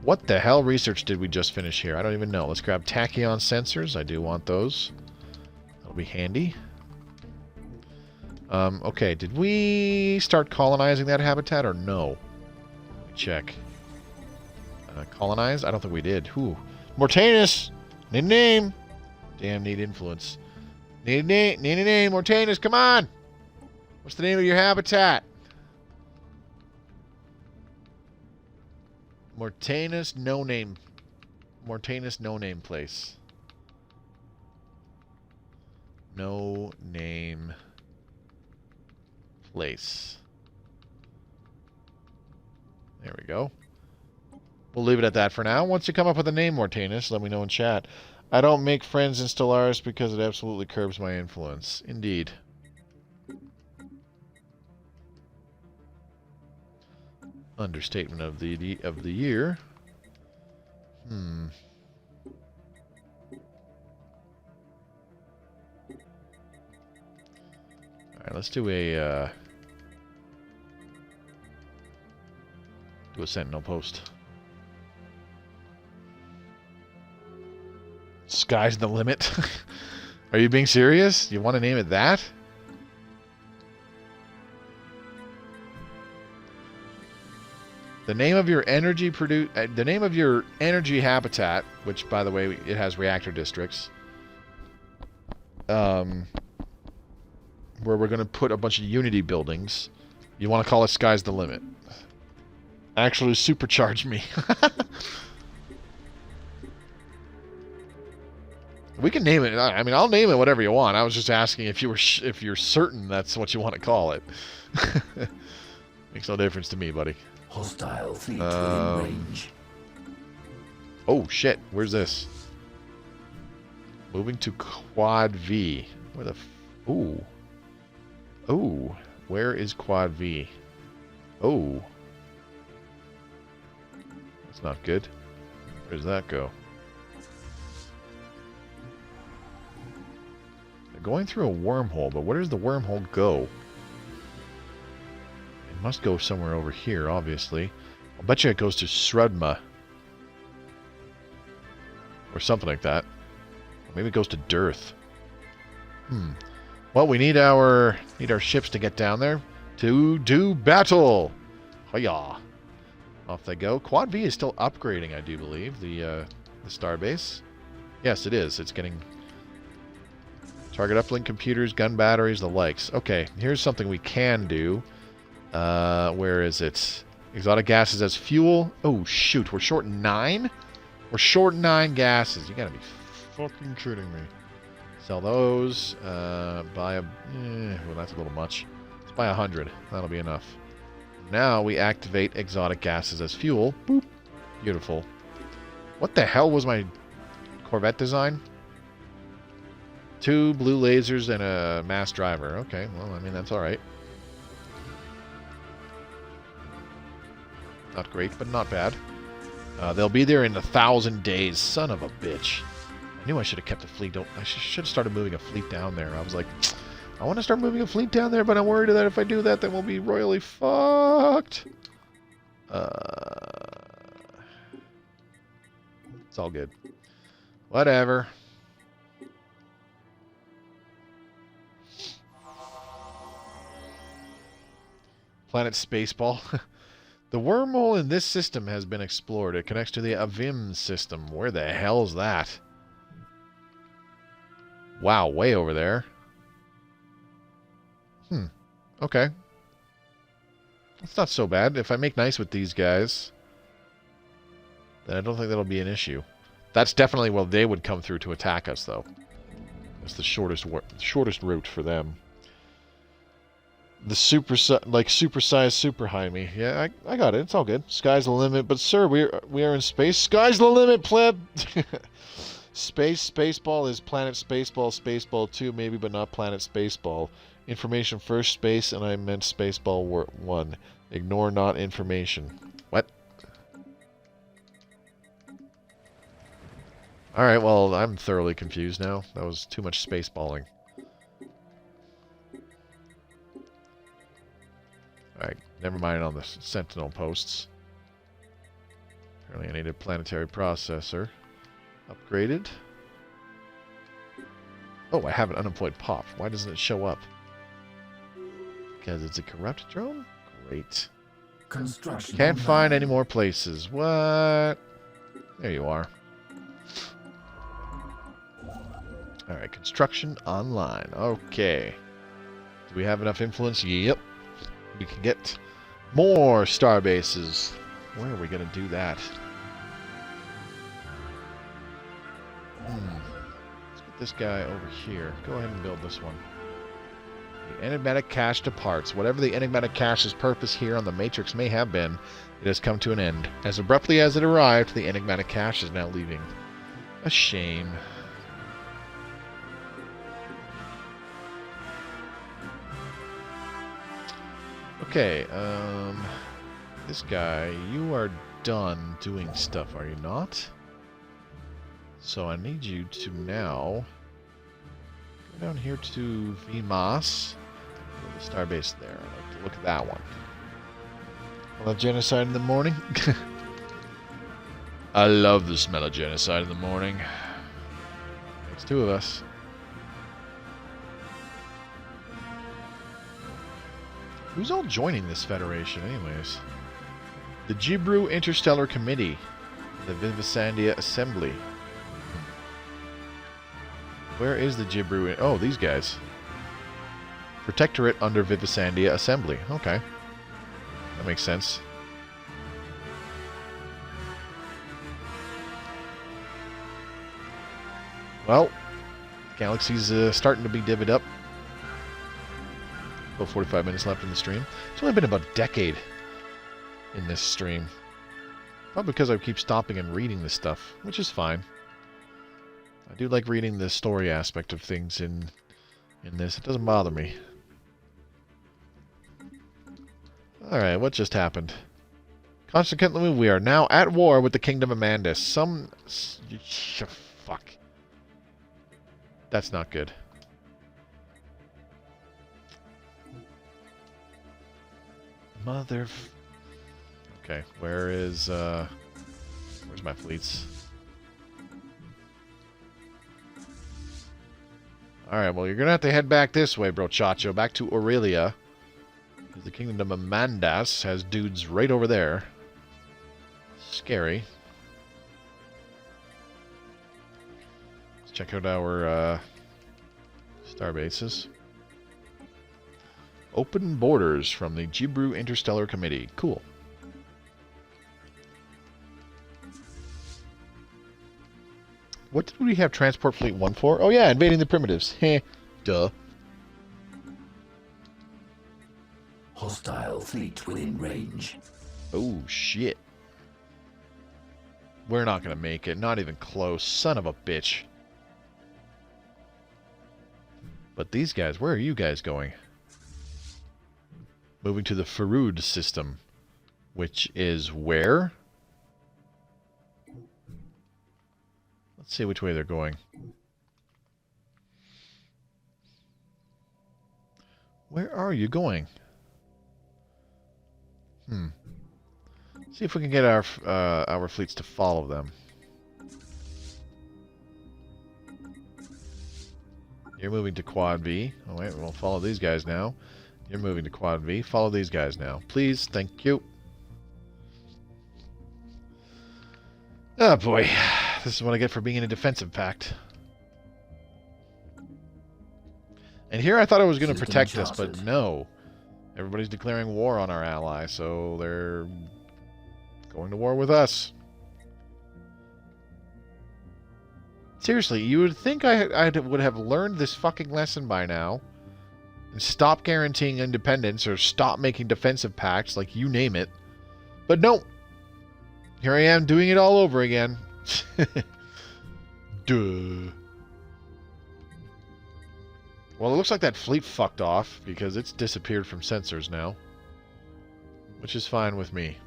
A: What the hell research did we just finish here? I don't even know. Let's grab tachyon sensors. I do want those. That'll be handy. Okay, did we start colonizing that habitat or no? Let me check. Colonize? I don't think we did. Who? Mortanus! Need a name! Damn, need influence. Need a name, Mortanus, come on! What's the name of your habitat? Mortanus no name. Mortanus no name place. No name place. There we go. We'll leave it at that for now. Once you come up with a name, Mortanus, let me know in chat. I don't make friends in Stellaris because it absolutely curbs my influence. Indeed. Understatement of the year. Alright, let's do a sentinel post. Sky's the limit. Are you being serious? You want to name it that? The name of your energy the name of your energy habitat, which by the way it has reactor districts, where we're going to put a bunch of Unity buildings. You want to call it Sky's the Limit. Actually supercharge me. We can name it. I mean, I'll name it whatever you want. I was just asking if you're certain that's what you want to call it. Makes no difference to me, buddy.
B: Hostile fleet within range.
A: Oh shit! Where's this? Moving to Quad V. Where the? Ooh. Ooh. Where is Quad V? Oh. That's not good. Where does that go? They're going through a wormhole, but where does the wormhole go? It must go somewhere over here, obviously. I'll bet you it goes to Srudma. Or something like that. Or maybe it goes to dearth. Well, we need our ships to get down there to do battle. Hiya! Off they go. Quad V is still upgrading, I do believe, the starbase. Yes, it is. It's getting target uplink computers, gun batteries, the likes. Okay, here's something we can do. Where is it? Exotic gases as fuel. Oh, shoot. We're short 9? We're short 9 gases. You gotta be fucking kidding me. Sell those. Buy a... well, that's a little much. Let's buy 100. That'll be enough. Now we activate exotic gases as fuel. Boop. Beautiful. What the hell was my Corvette design? 2 blue lasers and a mass driver. Okay, well, I mean, that's alright. Not great, but not bad. They'll be there in 1,000 days. Son of a bitch. I knew I should have kept a fleet. I should have started moving a fleet down there. I was like, I want to start moving a fleet down there, but I'm worried that if I do that, then we'll be royally fucked. It's all good. Whatever. Planet Spaceball. The wormhole in this system has been explored. It connects to the Avim system. Where the hell is that? Wow, way over there. Okay. That's not so bad. If I make nice with these guys, then I don't think that'll be an issue. That's definitely where they would come through to attack us, though. That's the shortest route for them. The supersized super high me. Yeah, I got it. It's all good. Sky's the limit. But sir, we are in space. Sky's the limit, pleb. Spaceball is Planet Spaceball, Spaceball 2 maybe, but not Planet Spaceball. Information first, space, and I meant Spaceball 1. Ignore not information. What? Alright, well, I'm thoroughly confused now. That was too much spaceballing. Alright, never mind on the Sentinel posts. Apparently I need a planetary processor. Upgraded. Oh, I have an unemployed pop. Why doesn't it show up? Because it's a corrupt drone? Great.
B: Construction
A: Can't
B: online.
A: find any more places. What? There you are. Alright, construction online. Okay. Do we have enough influence? Yep. We can get more star bases. Where are we going to do that? Let's get this guy over here. Go ahead and build this one. The enigmatic cache departs. Whatever the enigmatic cache's purpose here on the Matrix may have been, it has come to an end. As abruptly as it arrived, the enigmatic cache is now leaving. A shame. Okay, this guy, you are done doing stuff, are you not? So I need you to now go down here to VMAS. The starbase there. I'd like to look at that one. Well, genocide in the morning. I love the smell of genocide in the morning. It's 2 of us. Who's all joining this federation, anyways? The Jibru Interstellar Committee. The Vivesandia Assembly. Where is the Jibru? Oh, these guys. Protectorate under Vivesandia Assembly. Okay. That makes sense. Well, Galaxy's starting to be divvied up. About 45 minutes left in the stream. It's only been about a decade in this stream. Probably because I keep stopping and reading this stuff, which is fine. I do like reading the story aspect of things in this. It doesn't bother me. Alright, what just happened? Consequently, we are now at war with the Kingdom of Mandus. Fuck. That's not good. Okay, where's my fleets? Alright, well, you're going to have to head back this way, brochacho. Back to Aurelia. Because the Kingdom of Mandas has dudes right over there. Scary. Let's check out our star bases. Open borders from the Jibru Interstellar Committee. Cool. What did we have Transport Fleet 1 for? Oh yeah, invading the primitives. Heh. Duh.
B: Hostile fleet within range.
A: Oh shit. We're not gonna make it. Not even close. Son of a bitch. But these guys, where are you guys going? Moving to the Farood system. Which is where? Let's see which way they're going. Where are you going? See if we can get our fleets to follow them. You're moving to Quad V. Oh wait, we'll follow these guys now. You're moving to Quad V. Follow these guys now. Please, thank you. Oh boy. This is what I get for being in a defensive pact. And here I thought I was going to protect us, but no. Everybody's declaring war on our ally, so they're going to war with us. Seriously, you would think I would have learned this fucking lesson by now. And stop guaranteeing independence or stop making defensive pacts, like you name it. But no. Here I am doing it all over again. Duh. Well, it looks like that fleet fucked off because it's disappeared from sensors now. Which is fine with me.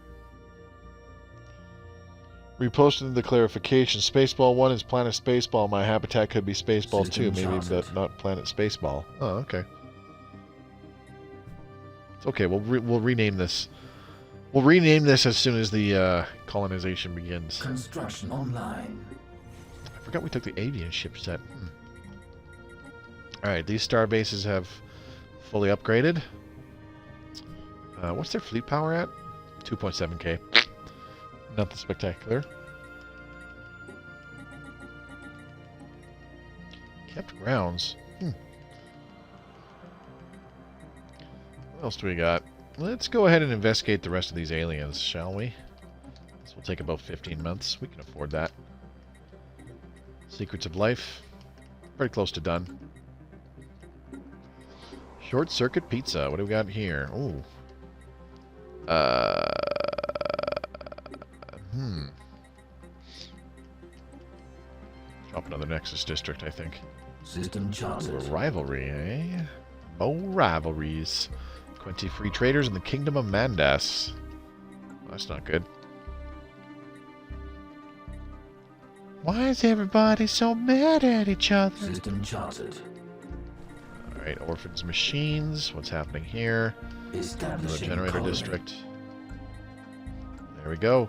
A: Reposted the clarification. Spaceball 1 is Planet Spaceball. My habitat could be Spaceball 2, maybe, but not Planet Spaceball. Oh, okay. It's okay, we'll rename this. We'll rename this as soon as the colonization begins.
B: Construction online.
A: I forgot we took the avian ship set. Alright, these star bases have fully upgraded. What's their fleet power at? 2.7k. Nothing spectacular. Kept grounds. What else do we got? Let's go ahead and investigate the rest of these aliens, shall we? This will take about 15 months. We can afford that. Secrets of Life. Pretty close to done. Short Circuit Pizza. What do we got here? Ooh. Drop another Nexus District, I think.
B: System charted.
A: Ooh, a rivalry, eh? Oh, rivalries. 20 free traders in the Kingdom of Mandas. That's not good. Why is everybody so mad at each other?
B: System charted.
A: Alright, Orphans Machines. What's happening here? Another generator district. There we go.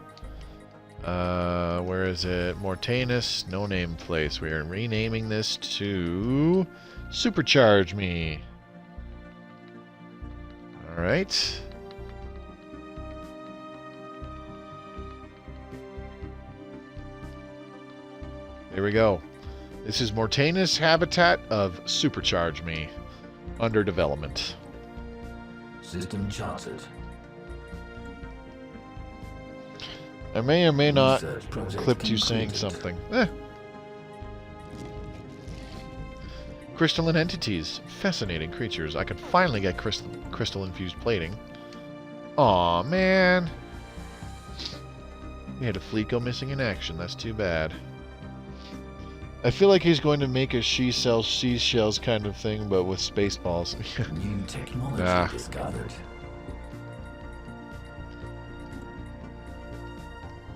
A: Where is it? Mortanus, no name place. We are renaming this to Supercharge Me. Alright. There we go. This is Mortanus habitat of Supercharge Me. Under development.
B: System charted.
A: I may or may not clipped you saying something. Crystalline entities. Fascinating creatures. I could finally get crystal-infused plating. Aw, man. We had a fleet go missing in action. That's too bad. I feel like he's going to make a she sells seashells kind of thing, but with spaceballs.
B: New technology discovered.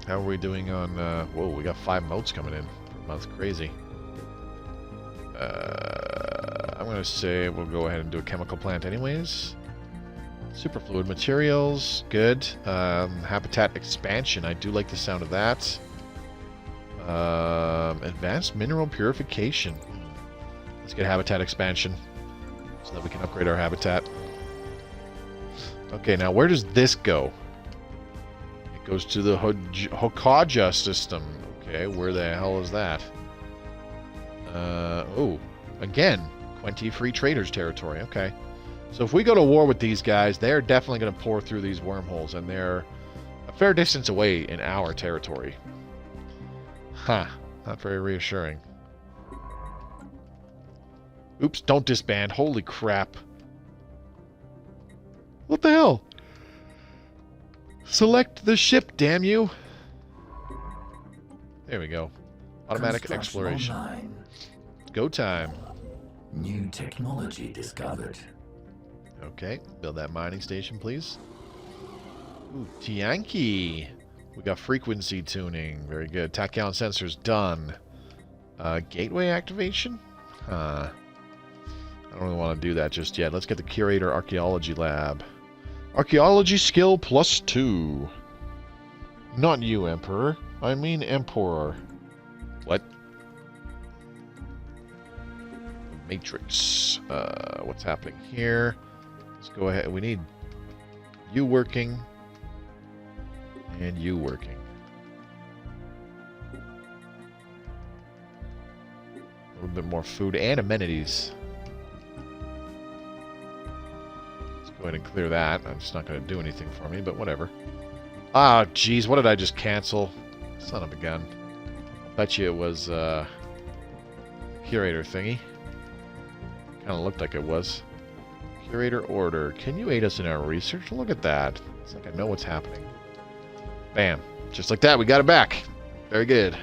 A: How are we doing on... whoa, we got 5 motes coming in per month. Crazy. I'm going to say we'll go ahead and do a chemical plant anyways. Superfluid materials. Good. Habitat expansion. I do like the sound of that. Advanced mineral purification. Let's get habitat expansion so that we can upgrade our habitat. Okay, now where does this go? It goes to the Hokaja system. Okay, where the hell is that? Oh, again, 20 free traders territory. Okay. So if we go to war with these guys, they're definitely going to pour through these wormholes, and they're a fair distance away in our territory. Huh. Not very reassuring. Oops, don't disband. Holy crap. What the hell? Select the ship, damn you. There we go. Automatic exploration.
B: Online.
A: Go time.
B: New technology discovered.
A: Okay, build that mining station, please. Ooh, Tianki. We got frequency tuning. Very good. Tachyon sensors done. Gateway activation? I don't really want to do that just yet. Let's get the Curator Archaeology Lab. Archaeology skill +2. Not you, Emperor. I mean Emperor. What? Matrix. What's happening here? Let's go ahead. We need you working and you working. A little bit more food and amenities. Let's go ahead and clear that. It's not going to do anything for me, but whatever. Ah, jeez, what did I just cancel? Son of a gun. Bet you it was curator thingy. Kind of looked like it was. Curator order. Can you aid us in our research? Look at that. It's like I know what's happening. Bam. Just like that, we got it back. Very good.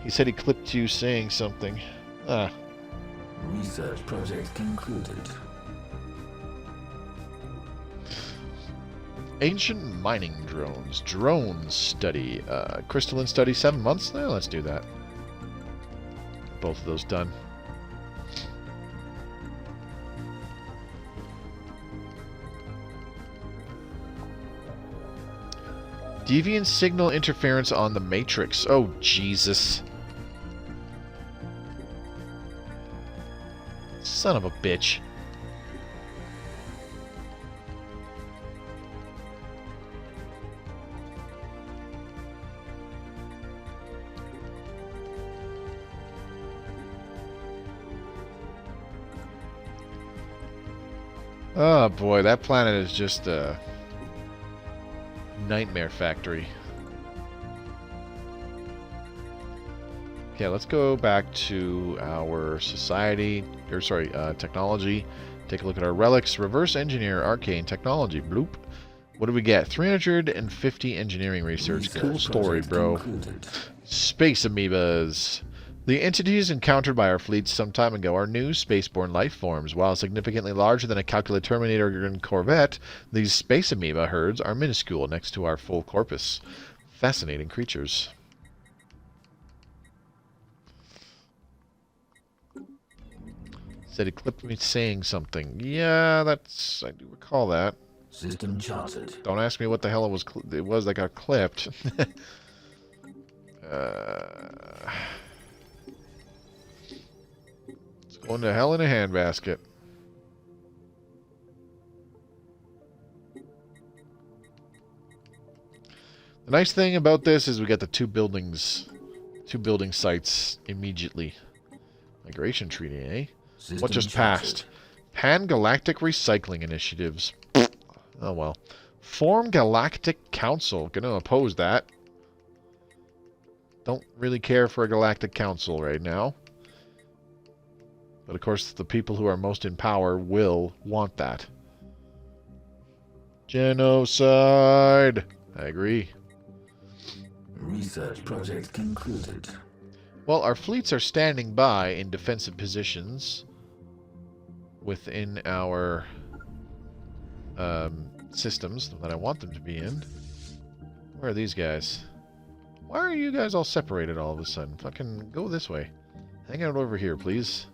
A: He said he clipped you saying something. Ah.
B: Research project concluded.
A: Ancient mining drones. Drone study. Crystalline study, 7 months? No, let's do that. Both of those done. Deviant signal interference on the Matrix. Oh, Jesus. Son of a bitch. Oh boy, that planet is just a nightmare factory. Okay, let's go back to our society, or sorry, technology. Take a look at our relics. Reverse engineer arcane technology. Bloop. What do we get? 350 engineering research. Cool story, bro. Space amoebas. The entities encountered by our fleets some time ago are new spaceborne life forms. While significantly larger than a calculated Terminator and Corvette, these space amoeba herds are minuscule next to our full corpus. Fascinating creatures. Said he clipped me saying something. Yeah, that's... I do recall that.
B: System charted.
A: Don't ask me what the hell it was that got clipped. Going to hell in a handbasket. The nice thing about this is we got the two building sites immediately. Migration treaty, eh?
B: System
A: What just
B: charted.
A: passed? Pan-galactic recycling initiatives. Oh well. Form Galactic Council. Gonna oppose that. Don't really care for a Galactic Council right now. But of course, the people who are most in power will want that. Genocide! I agree.
B: Research project concluded.
A: Well, our fleets are standing by in defensive positions within our systems that I want them to be in. Where are these guys? Why are you guys all separated all of a sudden? Fucking go this way. Hang out over here, please.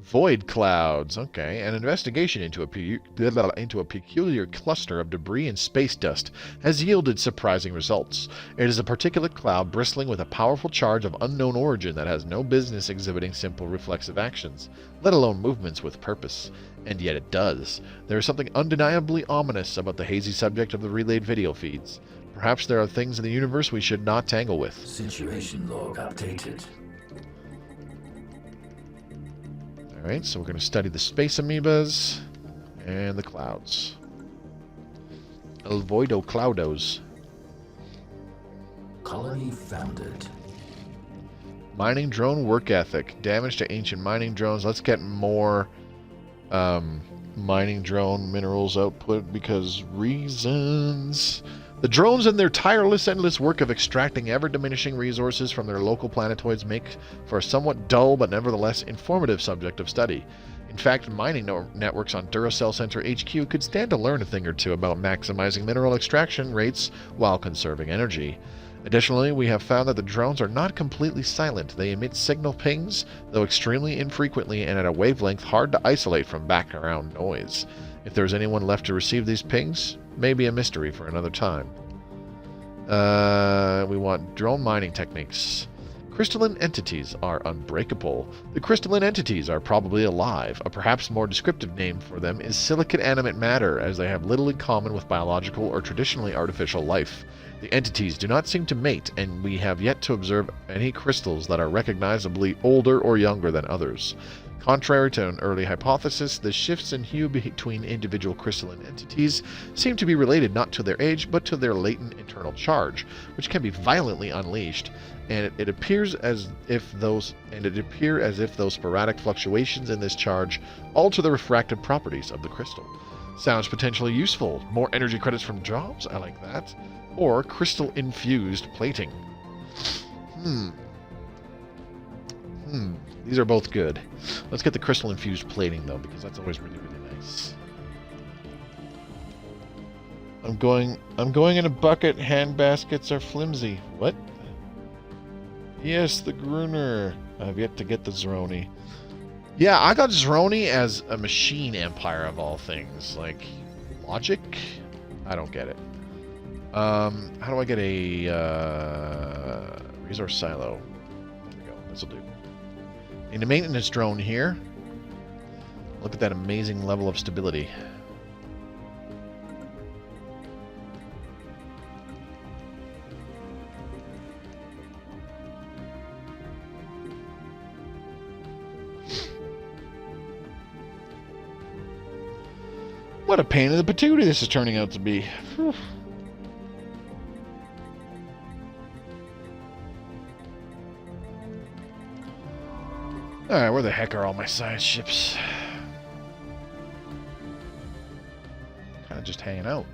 A: Void clouds. Okay. An investigation into a peculiar cluster of debris and space dust has yielded surprising results. It is a particular cloud bristling with a powerful charge of unknown origin that has no business exhibiting simple reflexive actions, let alone movements with purpose. And yet it does. There is something undeniably ominous about the hazy subject of the relayed video feeds. Perhaps there are things in the universe we should not tangle with.
B: Situation log updated.
A: Alright, so we're going to study the space amoebas and the clouds. Alvoido Cloudos.
B: Colony founded.
A: Mining drone work ethic. Damage to ancient mining drones. Let's get more mining drone minerals output because reasons. The drones and their tireless, endless work of extracting ever-diminishing resources from their local planetoids make for a somewhat dull but nevertheless informative subject of study. In fact, mining networks on Duracell Center HQ could stand to learn a thing or two about maximizing mineral extraction rates while conserving energy. Additionally, we have found that the drones are not completely silent. They emit signal pings, though extremely infrequently and at a wavelength hard to isolate from background noise. If there's anyone left to receive these pings, maybe a mystery for another time. We want drone mining techniques. Crystalline entities are unbreakable. The crystalline entities are probably alive. A perhaps more descriptive name for them is silicate animate matter, as they have little in common with biological or traditionally artificial life. The entities do not seem to mate, and we have yet to observe any crystals that are recognizably older or younger than others. Contrary to an early hypothesis, the shifts in hue between individual crystalline entities seem to be related not to their age, but to their latent internal charge, which can be violently unleashed, and it appears as if those sporadic fluctuations in this charge alter the refractive properties of the crystal. Sounds potentially useful. More energy credits from jobs? I like that. Or crystal-infused plating. These are both good. Let's get the crystal-infused plating, though, because that's always really, really nice. I'm going in a bucket. Hand baskets are flimsy. What? Yes, the Gruner. I've yet to get the Zeroni. Yeah, I got Zeroni as a machine empire of all things. Like, logic? I don't get it. How do I get a resource silo? There we go. This'll do. Need a maintenance drone here. Look at that amazing level of stability. What a pain in the patootie this is turning out to be. Whew. Alright, where the heck are all my science ships? Kind of just hanging out.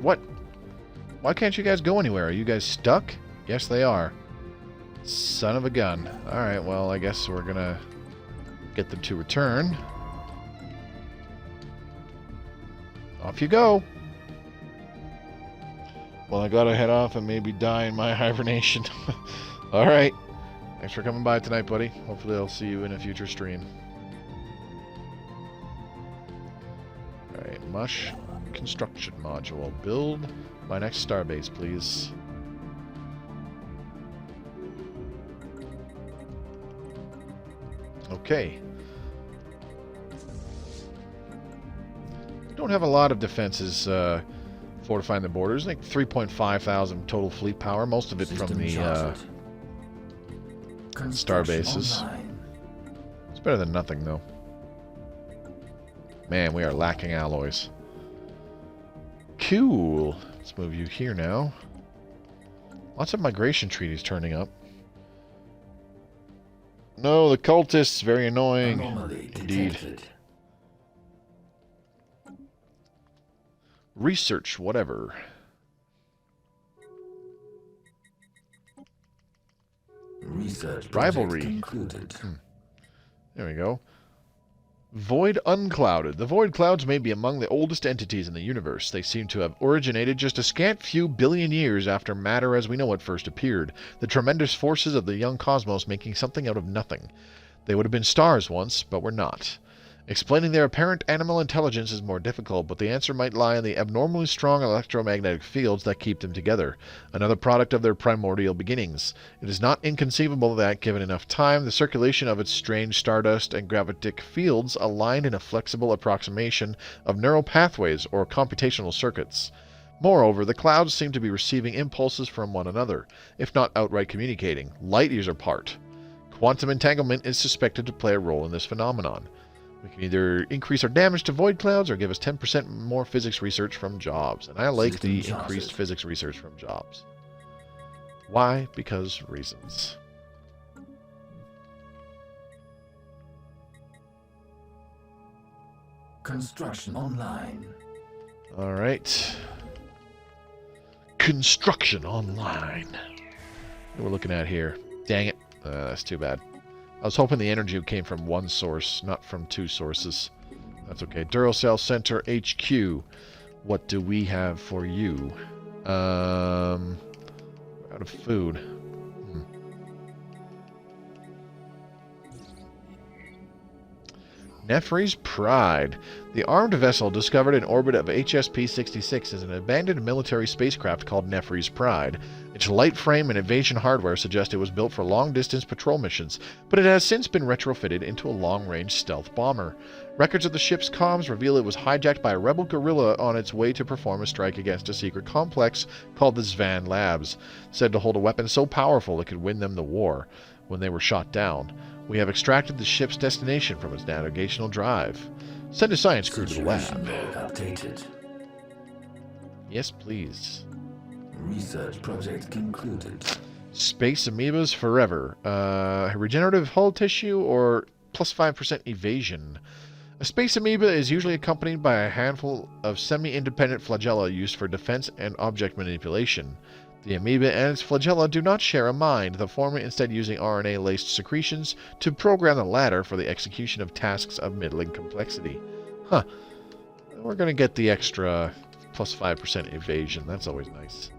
A: What? Why can't you guys go anywhere? Are you guys stuck? Yes, they are. Son of a gun. Alright, well, I guess we're gonna get them to return. Off you go. Well, I gotta head off and maybe die in my hibernation. Alright. Thanks for coming by tonight, buddy. Hopefully I'll see you in a future stream. Alright, Mush construction module. Build my next starbase, please. Okay. Don't have a lot of defenses fortifying the borders. Like 3.5 thousand total fleet power. Most of it from the star bases. It's better than nothing, though. Man, we are lacking alloys. Cool. Let's move you here now. Lots of migration treaties turning up. No, the cultists. Very annoying. Indeed. Research, whatever.
B: Research
A: rivalry.
B: concluded.
A: There we go. Void unclouded. The void clouds may be among the oldest entities in the universe. They seem to have originated just a scant few billion years after matter as we know it first appeared, the tremendous forces of the young cosmos making something out of nothing. They would have been stars once, but were not. Explaining their apparent animal intelligence is more difficult, but the answer might lie in the abnormally strong electromagnetic fields that keep them together, another product of their primordial beginnings. It is not inconceivable that, given enough time, the circulation of its strange stardust and gravitic fields aligned in a flexible approximation of neural pathways or computational circuits. Moreover, the clouds seem to be receiving impulses from one another, if not outright communicating, light years apart. Quantum entanglement is suspected to play a role in this phenomenon. We can either increase our damage to void clouds or give us 10% more physics research from jobs. And I like the increased physics research from jobs. Why? Because reasons.
B: Construction online.
A: Alright. Construction online. What we're looking at here. Dang it. That's too bad. I was hoping the energy came from one source, not from two sources. That's okay. Duracell Center HQ. What do we have for you? We're out of food. Nefri's Pride. The armed vessel discovered in orbit of HSP-66 is an abandoned military spacecraft called Nefri's Pride. Its light frame and evasion hardware suggest it was built for long-distance patrol missions, but it has since been retrofitted into a long-range stealth bomber. Records of the ship's comms reveal it was hijacked by a rebel guerrilla on its way to perform a strike against a secret complex called the Zvan Labs, said to hold a weapon so powerful it could win them the war when they were shot down. We have extracted the ship's destination from its navigational drive. Send a science crew to the lab.
B: Updated.
A: Yes, please.
B: Research project concluded.
A: Space amoebas forever. Regenerative hull tissue or plus 5% evasion. A space amoeba is usually accompanied by a handful of semi-independent flagella used for defense and object manipulation. The amoeba and its flagella do not share a mind, the former instead using RNA-laced secretions to program the latter for the execution of tasks of middling complexity. Huh. We're going to get the extra plus 5% evasion. That's always nice.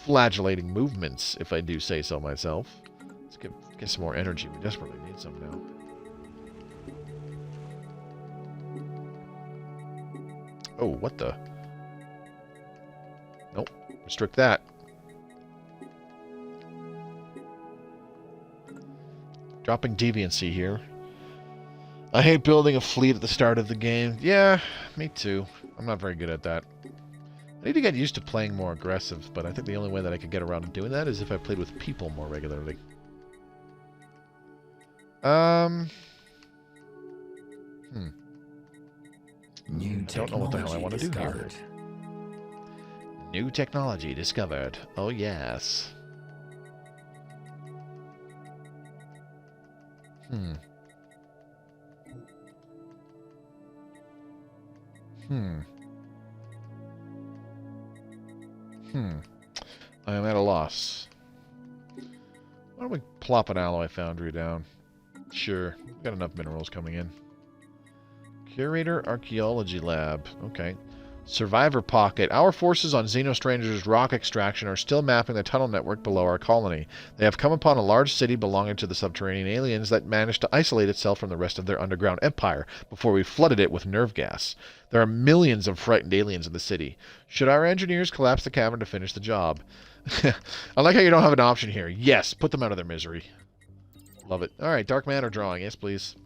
A: Flagellating movements, if I do say so myself. Let's get some more energy. We desperately need some now. Oh, what the? Nope. Restrict that. Dropping deviancy here. I hate building a fleet at the start of the game. Yeah, me too. I'm not very good at that. I need to get used to playing more aggressive, but I think the only way that I could get around to doing that is if I played with people more regularly.
B: New
A: I don't know what the hell I want to do here. New technology discovered. Oh, yes. I am at a loss. Why don't we plop an alloy foundry down? Sure. We've got enough minerals coming in. Curator Archaeology Lab. Okay. Survivor Pocket. Our forces on Xenostranger's rock extraction are still mapping the tunnel network below our colony. They have come upon a large city belonging to the subterranean aliens that managed to isolate itself from the rest of their underground empire before we flooded it with nerve gas. There are millions of frightened aliens in the city. Should our engineers collapse the cavern to finish the job? I like how you don't have an option here. Yes, put them out of their misery. Love it. Alright, Dark Matter drawing. Yes, please.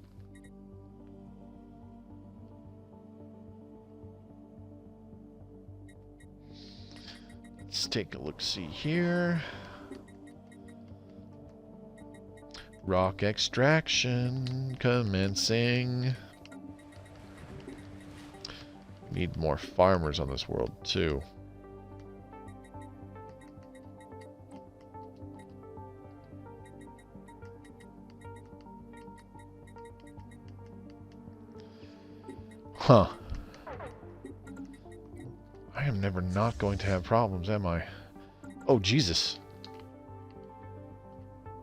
A: Let's take a look-see here. Rock extraction commencing. We need more farmers on this world, too. Huh. I am never not going to have problems, am I? Oh, Jesus.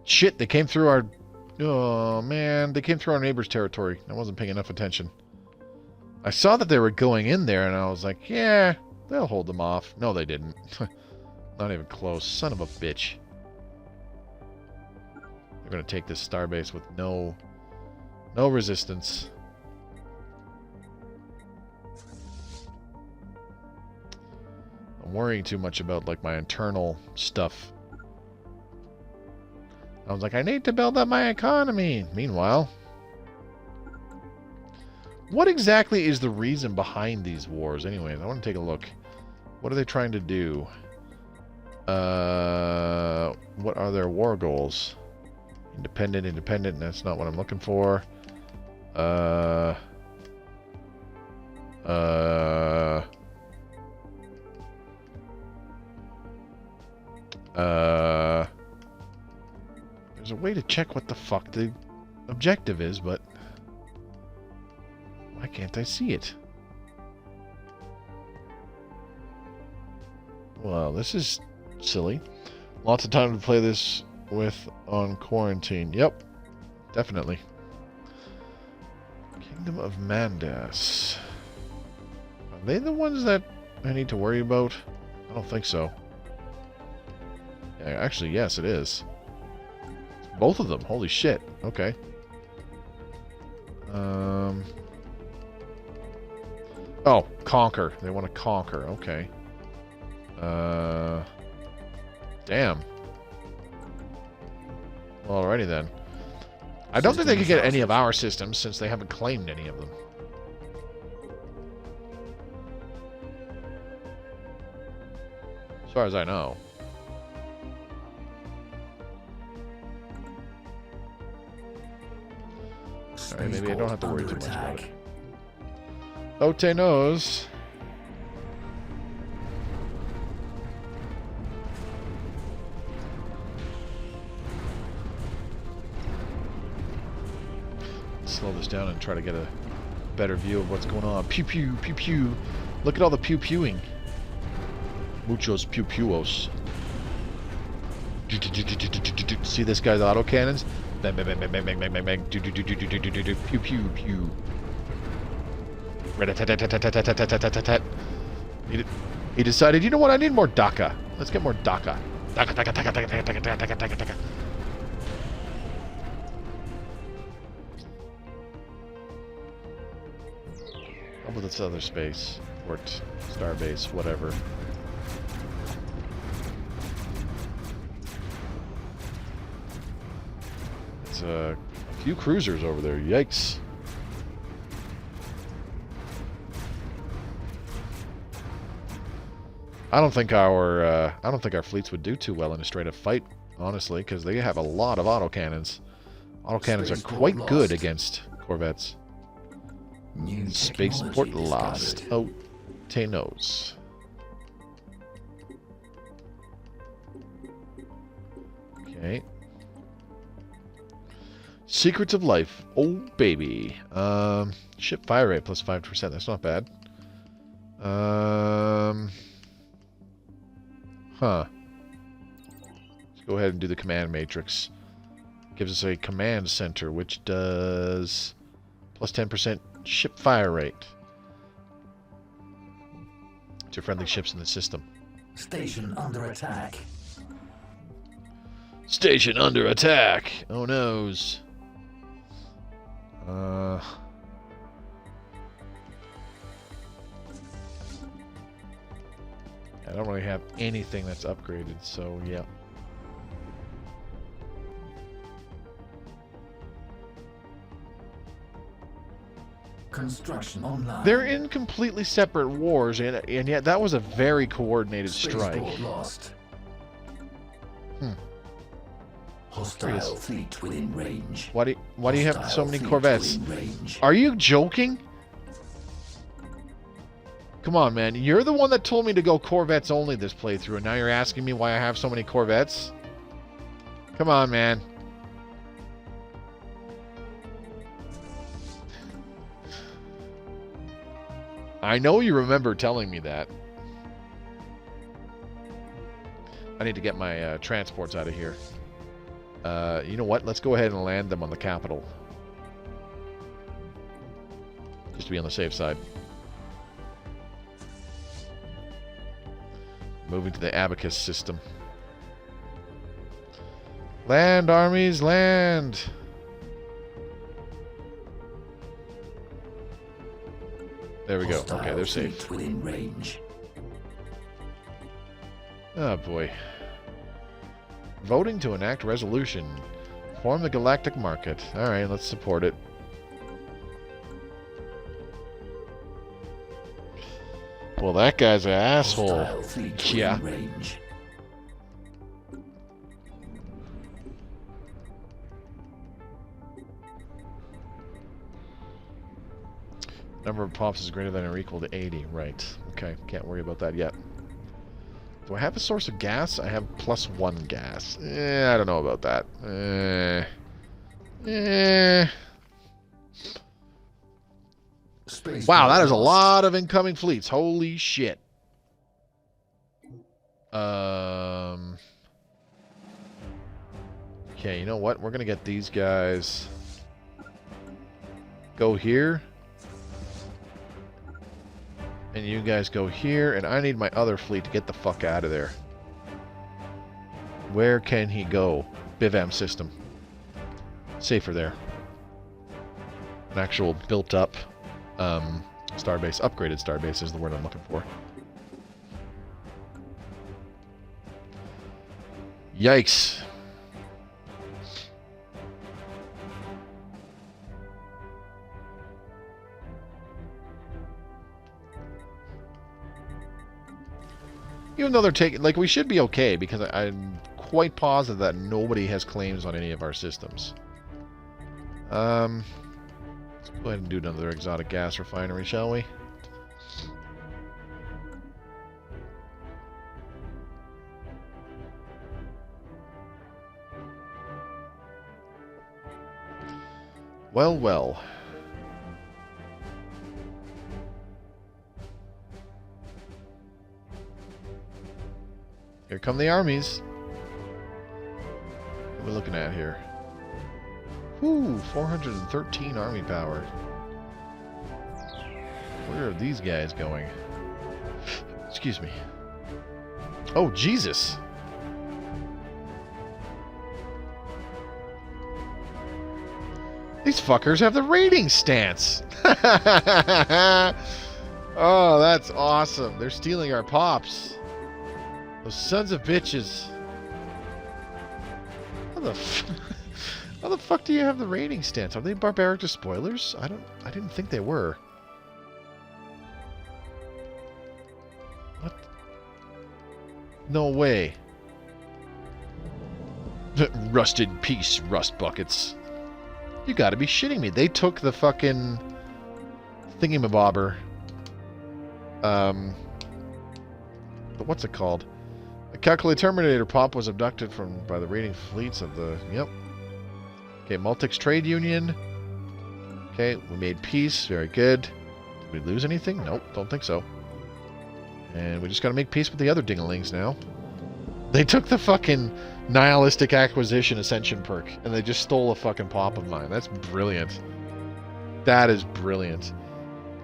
A: Shit, they came through our Oh, man. They came through our neighbor's territory. I wasn't paying enough attention. I saw that they were going in there, and I was like, yeah, they'll hold them off. No, they didn't. Not even close. Son of a bitch. They're going to take this starbase with no resistance. I'm worrying too much about, like, my internal stuff. I was like, I need to build up my economy. Meanwhile, what exactly is the reason behind these wars? Anyways, I want to take a look. What are they trying to do? What are their war goals? Independent. That's not what I'm looking for. There's a way to check what the fuck the objective is, but why can't I see it? Well, this is silly. Lots of time to play this with on quarantine. Yep, definitely. Kingdom of Mandas. Are they the ones that I need to worry about? I don't think so. Yeah, actually, yes, it is. It's both of them. Holy shit. Okay. Oh, conquer. They want to conquer. Okay. Damn. Well, alrighty then. I don't think they could get any of our systems since they haven't claimed any of them. As far as I know. Alright, maybe I don't have to worry too much about it. Ote knows. Slow this down and try to get a better view of what's going on. Pew pew, pew pew. Look at all the pew pewing. Muchos pew pewos. See this guy's autocannons? Bang bang bang bang bang bang bang bang bang. Pew pew pew. He decided, you know what? I need more DACA. Let's get more DACA. DACA. How about this other space? Port, starbase, whatever. It's a few cruisers over there. Yikes. I don't think our fleets would do too well in a straight up fight, honestly, because they have a lot of autocannons. Autocannons are quite good against corvettes. Spaceport lost. Oh, Tanos. Okay. Secrets of Life. Oh, baby. Ship fire rate plus 5%. That's not bad. Huh. Let's go ahead and do the command matrix. Gives us a command center, which does plus 10% ship fire rate to friendly ships in the system.
B: Station under attack.
A: Station under attack. Oh noes. I don't really have anything that's upgraded, so yeah.
B: Construction online.
A: They're in completely separate wars, and yet that was a very coordinated strike.
B: Lost. Hostile fleet within range.
A: Why do you have so many corvettes? Are you joking? Come on, man. You're the one that told me to go corvettes only this playthrough, and now you're asking me why I have so many corvettes? Come on, man. I know you remember telling me that. I need to get my transports out of here. You know what? Let's go ahead and land them on the capital. Just to be on the safe side. Moving to the Abacus system. Land, armies, land! There we go. Okay, they're safe.
B: Within range.
A: Oh boy. Voting to enact resolution. Form the galactic market. Alright, let's support it. Well, that guy's an asshole. Yeah.
B: Range.
A: Number of pops is greater than or equal to 80. Right. Okay, can't worry about that yet. Do I have a source of gas? I have +1 gas. I don't know about that. Wow, that is a lot of incoming fleets. Holy shit. Okay, you know what? We're going to get these guys. Go here. And you guys go here. And I need my other fleet to get the fuck out of there. Where can he go? Bivam system. Safer there. An actual built-up starbase. Upgraded starbase is the word I'm looking for. Yikes. Even though they're taking... Like, we should be okay, because I'm quite positive that nobody has claims on any of our systems. Let's go ahead and do another exotic gas refinery, shall we? Well, well. Here come the armies. What are we looking at here? Whew, 413 army power. Where are these guys going? Excuse me. Oh, Jesus! These fuckers have the raiding stance! Oh, that's awesome. They're stealing our pops. Those sons of bitches. How the fuck do you have the raiding stance? Are they barbaric despoilers? I didn't think they were. What? No way. Rust in peace, rust buckets. You gotta be shitting me. They took the fucking thingamabobber. But what's it called? The Calculate Terminator pop was abducted by the raiding fleets of the... Yep. Okay, Multics Trade Union. Okay, we made peace. Very good. Did we lose anything? Nope, don't think so. And we just gotta make peace with the other dingalings now. They took the fucking nihilistic acquisition ascension perk, and they just stole a fucking pop of mine. That's brilliant. That is brilliant.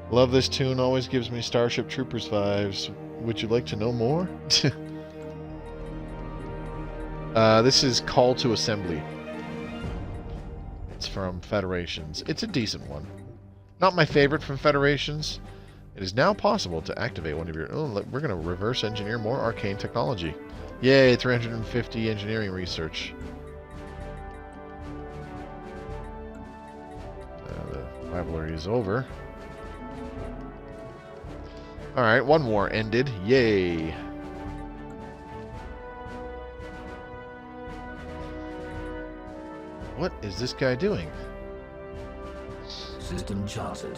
A: Love this tune. Always gives me Starship Troopers vibes. Would you like to know more? This is Call to Assembly. It's from Federations. It's a decent one. Not my favorite from Federations. It is now possible to activate one of your... Oh, we're going to reverse engineer more arcane technology. Yay, 350 engineering research. The rivalry is over. Alright, one war ended. Yay. What is this guy doing?
B: System charted.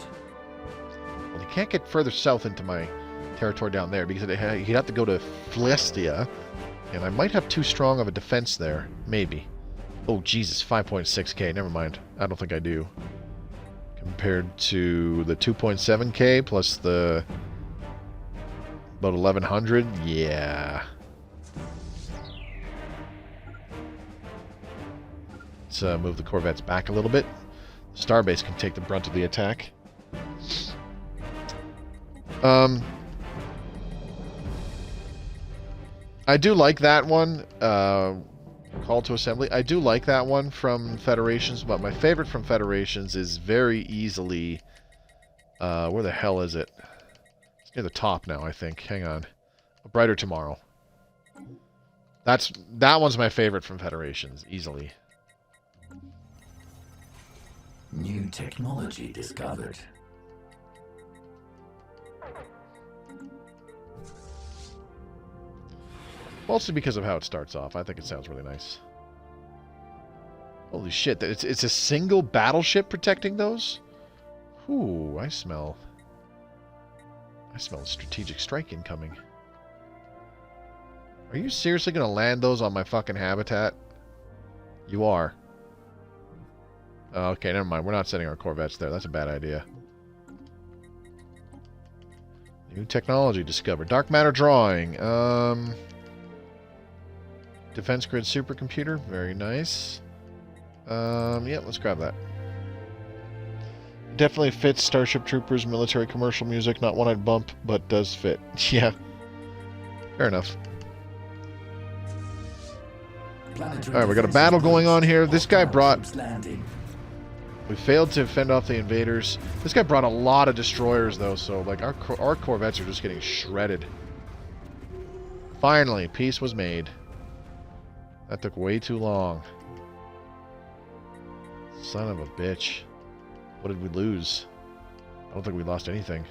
A: Well, he can't get further south into my territory down there because he'd have to go to Flestia, and I might have too strong of a defense there. Maybe. Oh, Jesus, 5.6k. Never mind. I don't think I do. Compared to the 2.7k plus the... about 1100? Yeah. Let's move the corvettes back a little bit. Starbase can take the brunt of the attack. I do like that one. Call to Assembly. I do like that one from Federations, but my favorite from Federations is very easily... where the hell is it? It's near the top now, I think. Hang on. A Brighter Tomorrow. That one's my favorite from Federations, easily.
B: New technology discovered.
A: Mostly because of how it starts off. I think it sounds really nice. Holy shit, it's a single battleship protecting those? Ooh, I smell a strategic strike incoming. Are you seriously going to land those on my fucking habitat? You are. Okay, never mind. We're not sending our corvettes there. That's a bad idea. New technology discovered. Dark matter drawing. Defense grid supercomputer. Very nice. Yeah, let's grab that. Definitely fits Starship Troopers, military commercial music. Not one I'd bump, but does fit. Yeah. Fair enough. Alright, we got a battle going on here. This guy brought... We failed to fend off the invaders. This guy brought a lot of destroyers, though, so like our corvettes are just getting shredded. Finally, peace was made. That took way too long. Son of a bitch. What did we lose? I don't think we lost anything.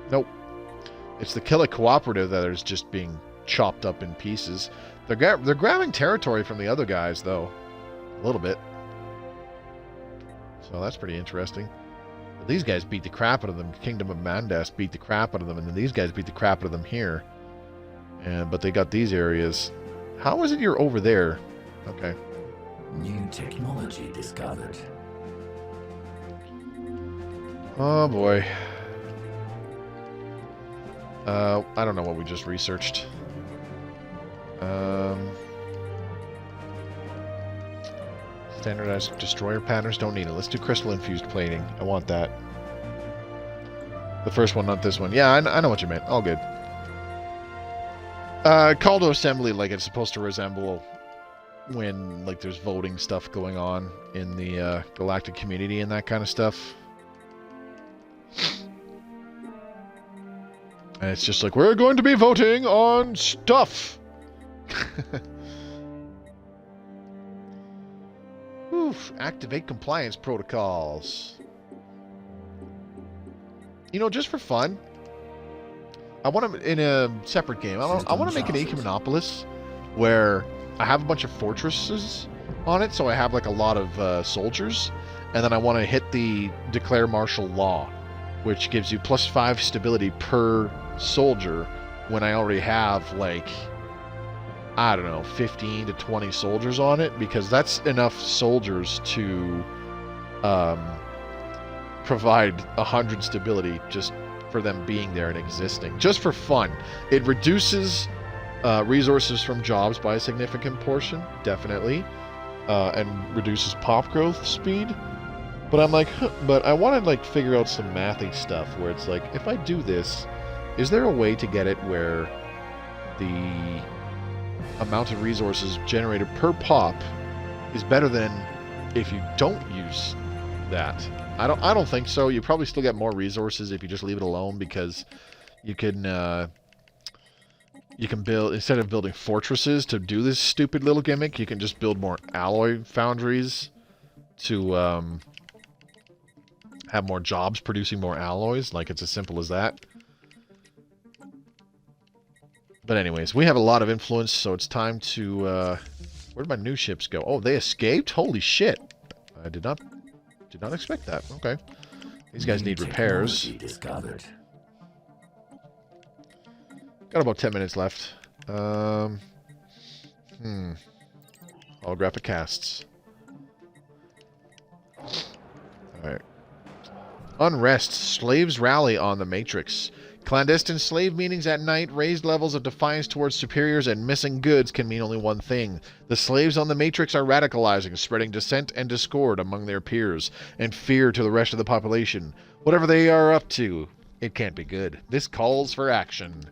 A: Nope. It's the Killa Cooperative that is just being chopped up in pieces. They're grabbing territory from the other guys, though. A little bit. So that's pretty interesting. But these guys beat the crap out of them. Kingdom of Mandas beat the crap out of them, and then these guys beat the crap out of them here. But they got these areas. How is it you're over there? Okay.
B: New technology discovered.
A: Oh boy. I don't know what we just researched. Standardized destroyer patterns, don't need it. Let's do crystal infused plating. I want that. The first one, not this one. Yeah, I know what you meant. All good. Call to assembly, like it's supposed to resemble when like there's voting stuff going on in the galactic community and that kind of stuff. And it's just like, we're going to be voting on stuff. Oof, activate compliance protocols. You know, just for fun, I want to, in a separate game, I want to make an Ecumenopolis where I have a bunch of fortresses on it, so I have like a lot of soldiers, and then I want to hit the declare martial law, which gives you +5 stability per soldier when I already have like, I don't know, 15 to 20 soldiers on it, because that's enough soldiers to provide 100 stability just for them being there and existing, just for fun. It reduces resources from jobs by a significant portion, definitely, and reduces pop growth speed. But I'm like, but I want to like figure out some mathy stuff where it's like, if I do this, is there a way to get it where the amount of resources generated per pop is better than if you don't use that? I don't think so. You probably still get more resources if you just leave it alone, because you can build, instead of building fortresses to do this stupid little gimmick, you can just build more alloy foundries to have more jobs producing more alloys. Like, it's as simple as that. But anyways, we have a lot of influence, so it's time to... where did my new ships go? Oh, they escaped? Holy shit. I did not expect that. Okay. These guys need repairs.
B: Discovered.
A: Got about 10 minutes left. Holographic casts. Alright. Unrest. Slaves rally on the Matrix. Clandestine slave meetings at night, raised levels of defiance towards superiors, and missing goods can mean only one thing. The slaves on the Matrix are radicalizing, spreading dissent and discord among their peers, and fear to the rest of the population. Whatever they are up to, it can't be good. This calls for action.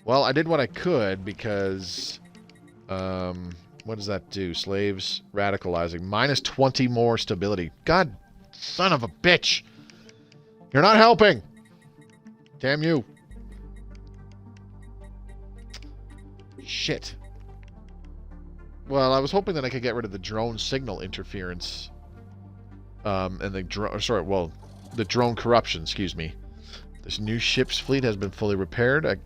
A: Well, I did what I could because... what does that do? Slaves radicalizing. Minus 20 more stability. God, son of a bitch! You're not helping! Damn you. Shit. Well, I was hoping that I could get rid of the drone signal interference. And the drone... the drone corruption, excuse me. This new ship's fleet has been fully repaired.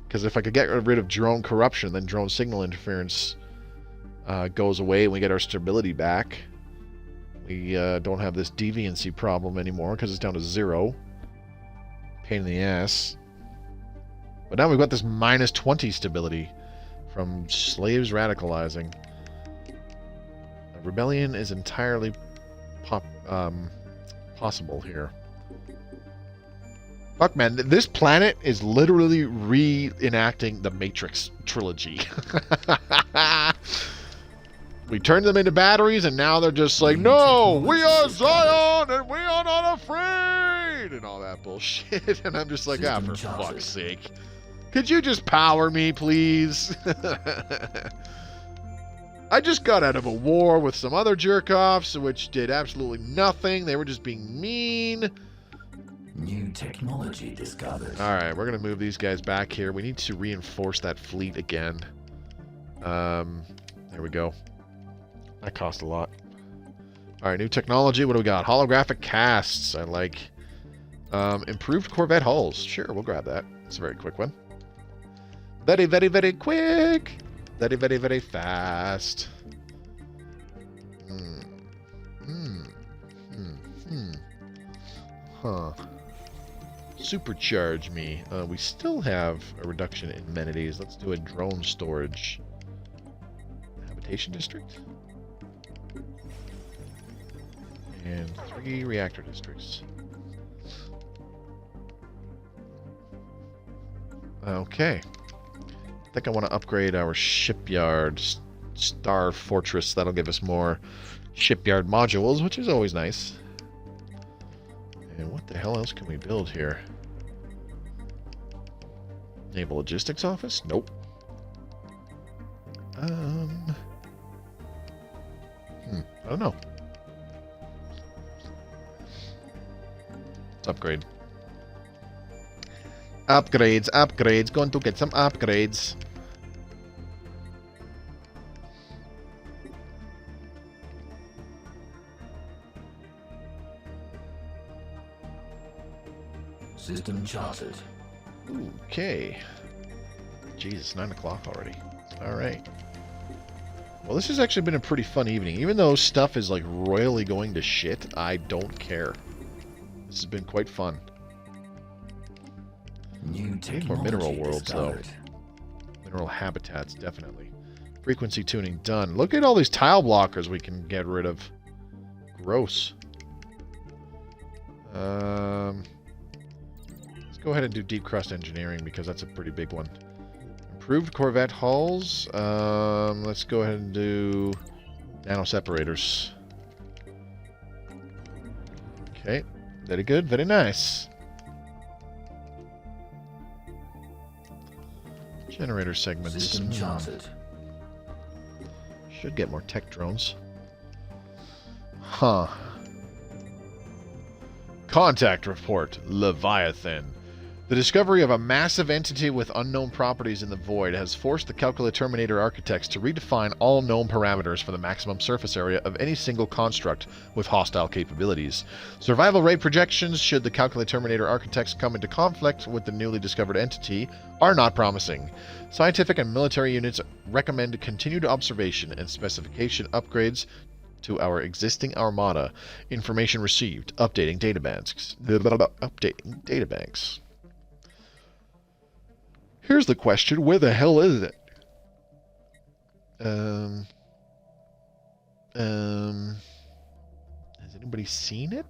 A: Because if I could get rid of drone corruption, then drone signal interference goes away and we get our stability back. We don't have this deviancy problem anymore because it's down to 0. Pain in the ass. But now we've got this minus 20 stability from slaves radicalizing. A rebellion is entirely possible here. Fuck, man, this planet is literally reenacting the Matrix trilogy. We turned them into batteries, and now they're just like, no, we are Zion, and we are not afraid, and all that bullshit. And I'm just like, for fuck's sake. Could you just power me, please? I just got out of a war with some other jerk-offs, which did absolutely nothing. They were just being mean.
B: New technology discovered.
A: Alright, we're going to move these guys back here. We need to reinforce that fleet again. There we go. That cost a lot. Alright, new technology. What do we got? Holographic casts. I like. Improved Corvette hulls. Sure, we'll grab that. It's a very quick one. Very, very, very quick. Very, very, very fast. Huh. Supercharge me. We still have a reduction in amenities. Let's do a drone storage. Habitation district. And 3 reactor districts. Okay. I think I want to upgrade our shipyard star fortress. That'll give us more shipyard modules, which is always nice. And what the hell else can we build here? Naval Logistics Office? Nope. I don't know. Let's upgrade. Upgrades, upgrades. Going to get some upgrades.
B: System charted.
A: Okay. Jesus, 9 o'clock already. Alright. Well, this has actually been a pretty fun evening. Even though stuff is like royally going to shit, I don't care. This has been quite fun. Need more mineral worlds, though. Mineral habitats, definitely. Frequency tuning done. Look at all these tile blockers we can get rid of. Gross. Let's go ahead and do deep crust engineering because that's a pretty big one. Improved Corvette hulls. Let's go ahead and do nano separators. Okay. Very good. Very nice. Generator segments.
B: System charted.
A: Should get more tech drones. Huh. Contact report. Leviathan. The discovery of a massive entity with unknown properties in the void has forced the Calcula Terminator architects to redefine all known parameters for the maximum surface area of any single construct with hostile capabilities. Survival rate projections, should the Calcula Terminator architects come into conflict with the newly discovered entity, are not promising. Scientific and military units recommend continued observation and specification upgrades to our existing armada. Information received. Updating databanks. Updating databanks. Here's the question, where the hell is it? Has anybody seen it?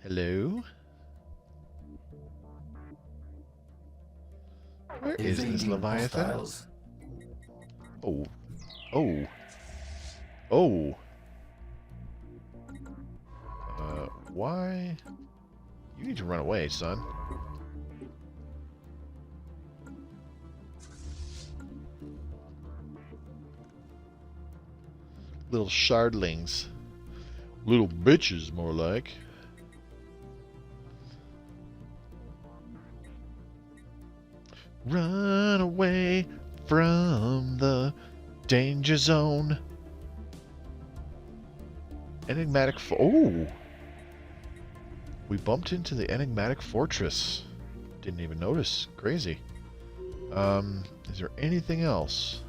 A: Hello? Where is this
B: Evading
A: Leviathan?
B: hostiles.
A: Oh. Oh. Oh. Why? You need to run away, son. Little shardlings. Little bitches, more like. Run away from the danger zone. Enigmatic oh! We bumped into the enigmatic fortress. Didn't even notice. Crazy. Is there anything else?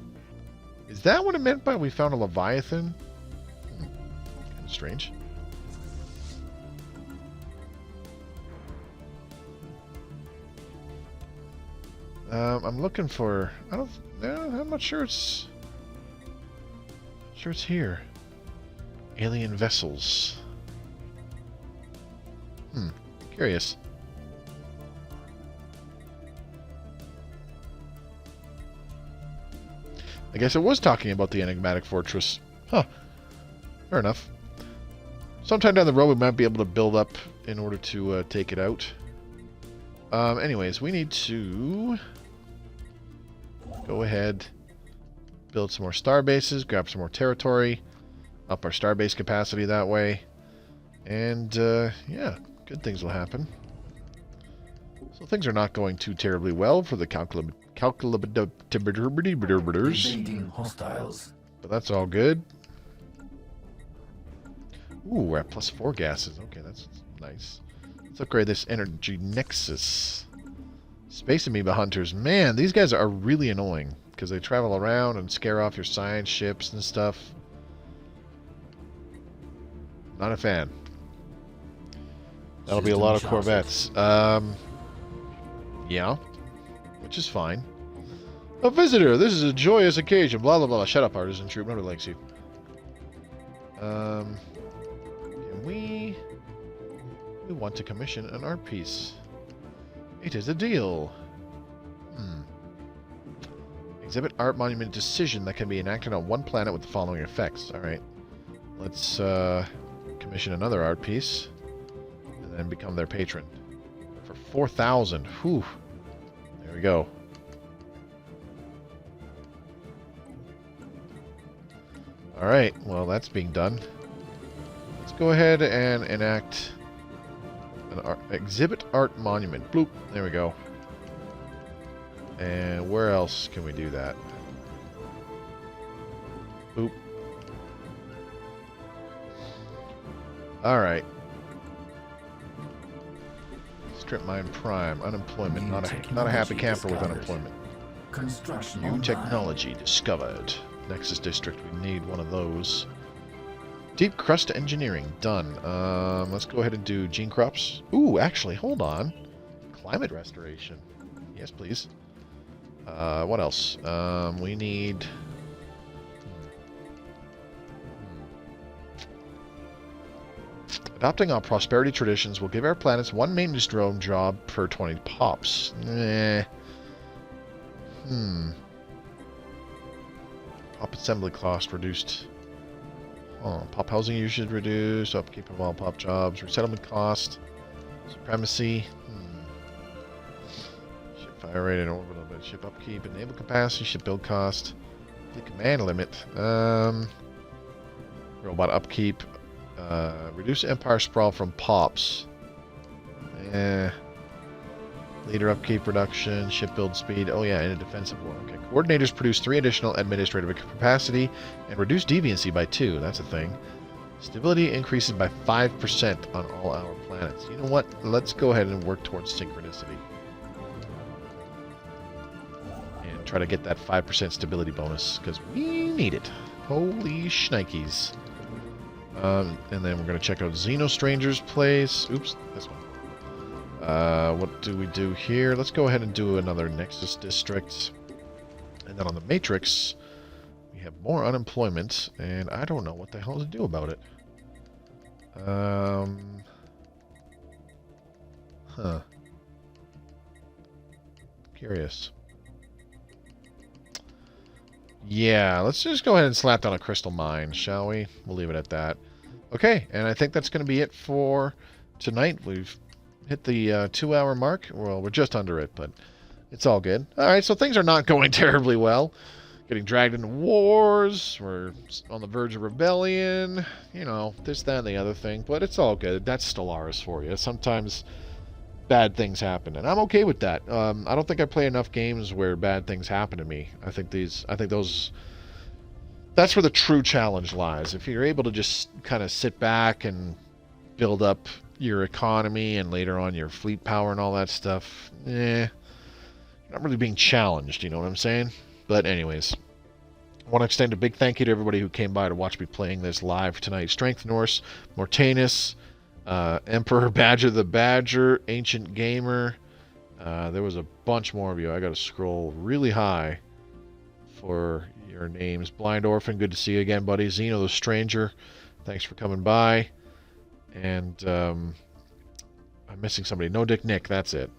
A: Is that what it meant by we found a Leviathan? Kind of strange. I'm looking for... I'm not sure it's... it's here. Alien vessels. Curious. I guess it was talking about the enigmatic fortress. Huh. Fair enough. Sometime down the road we might be able to build up in order to take it out. Anyways, we need to go ahead, build some more star bases, grab some more territory, up our starbase capacity that way, and yeah, good things will happen. So things are not going too terribly well for the
B: Evading hostiles.
A: but that's all good. Ooh, we're at +4 gases. Okay, that's nice. Let's upgrade this energy nexus. Space amoeba hunters. Man, these guys are really annoying because they travel around and scare off your science ships and stuff. Not a fan. That'll be a lot of corvettes. Yeah, which is fine. A visitor. This is a joyous occasion. Blah blah blah. Shut up, artisan troop. Nobody likes you. Can we want to commission an art piece. It is a deal. Exhibit art monument decision that can be enacted on one planet with the following effects. Alright. Let's commission another art piece and then become their patron. For 4,000. Whew. There we go. Alright, well that's being done. Let's go ahead and enact an exhibit art monument. Bloop. There we go. And where else can we do that? Boop. Alright. Strip mine prime. Unemployment. Not a happy camper with unemployment.
B: Construction
A: New technology discovered. Nexus District. We need one of those. Deep crust engineering. Done. Let's go ahead and do gene crops. Ooh, actually, hold on. Climate restoration. Yes, please. What else? We need... Adopting our prosperity traditions will give our planets one maintenance drone job per 20 pops. Pop assembly cost reduced. Oh, pop housing usage reduced. Upkeep of all pop jobs. Resettlement cost. Supremacy. Ship fire rate and orbital bit. Ship upkeep. Enable capacity. Ship build cost. The command limit. Robot upkeep. Reduce empire sprawl from pops. Leader upkeep reduction. Ship build speed. Oh yeah, in a defensive war. Okay. Coordinators produce 3 additional administrative capacity and reduce deviancy by 2. That's a thing. Stability increases by 5% on all our planets. You know what? Let's go ahead and work towards synchronicity. And try to get that 5% stability bonus, because we need it. Holy shnikes. And then we're going to check out Xenostranger's place. Oops, this one. What do we do here? Let's go ahead and do another Nexus District. And then on the Matrix, we have more unemployment, and I don't know what the hell to do about it. Curious. Yeah, let's just go ahead and slap down a crystal mine, shall we? We'll leave it at that. Okay, and I think that's going to be it for tonight. We've hit the 2-hour mark. Well, we're just under it, but it's all good. All right, so things are not going terribly well. Getting dragged into wars. We're on the verge of rebellion. You know, this, that, and the other thing. But it's all good. That's Stellaris for you. Sometimes bad things happen, and I'm okay with that. I don't think I play enough games where bad things happen to me. I think that's where the true challenge lies. If you're able to just kind of sit back and build up your economy and later on your fleet power and all that stuff, you're not really being challenged, you know what I'm saying? But anyways, I want to extend a big thank you to everybody who came by to watch me playing this live tonight. Strength Norse, Mortanus, Emperor Badger the Badger, Ancient Gamer. There was a bunch more of you. I got to scroll really high for your names. Blind Orphan, good to see you again, buddy. Xeno the Stranger, thanks for coming by. And I'm missing somebody. No Dick Nick, that's it.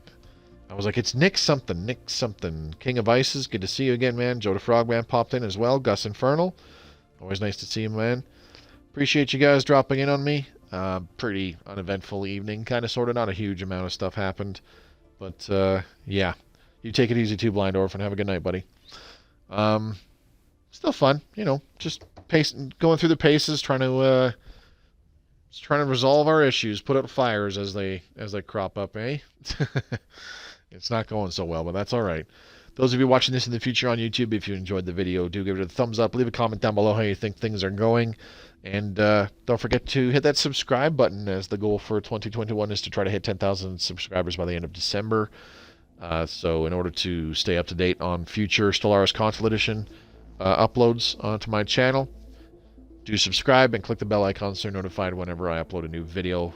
A: I was like, it's Nick something, Nick something. King of Ices, good to see you again, man. Joe the Frogman popped in as well. Gus Infernal, always nice to see you, man. Appreciate you guys dropping in on me. Pretty uneventful evening, kind of, sort of. Not a huge amount of stuff happened. But, yeah. You take it easy too, Blind Orphan. Have a good night, buddy. Still fun, you know, just going through the paces, trying to resolve our issues, put out fires as they crop up, eh? It's not going so well, but that's all right. Those of you watching this in the future on YouTube, if you enjoyed the video, do give it a thumbs up. Leave a comment down below how you think things are going. And don't forget to hit that subscribe button, as the goal for 2021 is to try to hit 10,000 subscribers by the end of December. So in order to stay up to date on future Stellaris Console Edition uploads onto my channel, do subscribe and click the bell icon so you're notified whenever I upload a new video.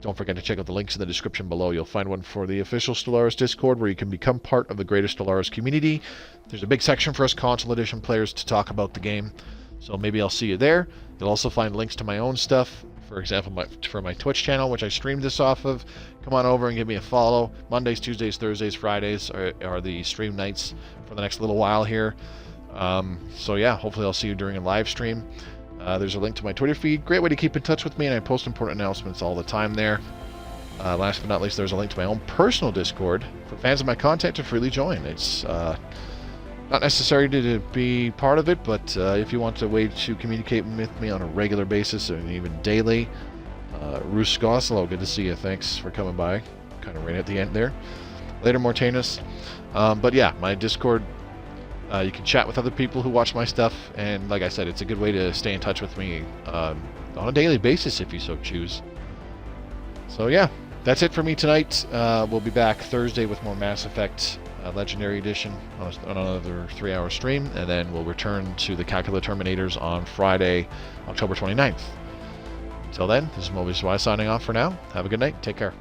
A: Don't forget to check out the links in the description below. You'll find one for the official Stellaris Discord, where you can become part of the greater Stellaris community. There's a big section for us Console Edition players to talk about the game, so maybe I'll see you there. You'll also find links to my own stuff, for example, for my Twitch channel, which I streamed this off of. Come on over and give me a follow. Mondays, Tuesdays, Thursdays, Fridays are the stream nights for the next little while here. So yeah, hopefully I'll see you during a live stream. There's a link to my Twitter feed. Great way to keep in touch with me, and I post important announcements all the time there. Last but not least, there's a link to my own personal Discord for fans of my content to freely join. It's not necessary to be part of it, but if you want a way to communicate with me on a regular basis and even daily, Roos Goslow, good to see you. Thanks for coming by. Kind of ran at the end there. Later, Mortanus. But yeah, my Discord, you can chat with other people who watch my stuff, and like I said, it's a good way to stay in touch with me on a daily basis if you so choose. So yeah, that's it for me tonight. We'll be back Thursday with more Mass Effect Legendary Edition on another 3-hour stream, and then we'll return to the Calcula Terminators on Friday, October 29th. Until then, this is Mobius signing off for now. Have a good night. Take care.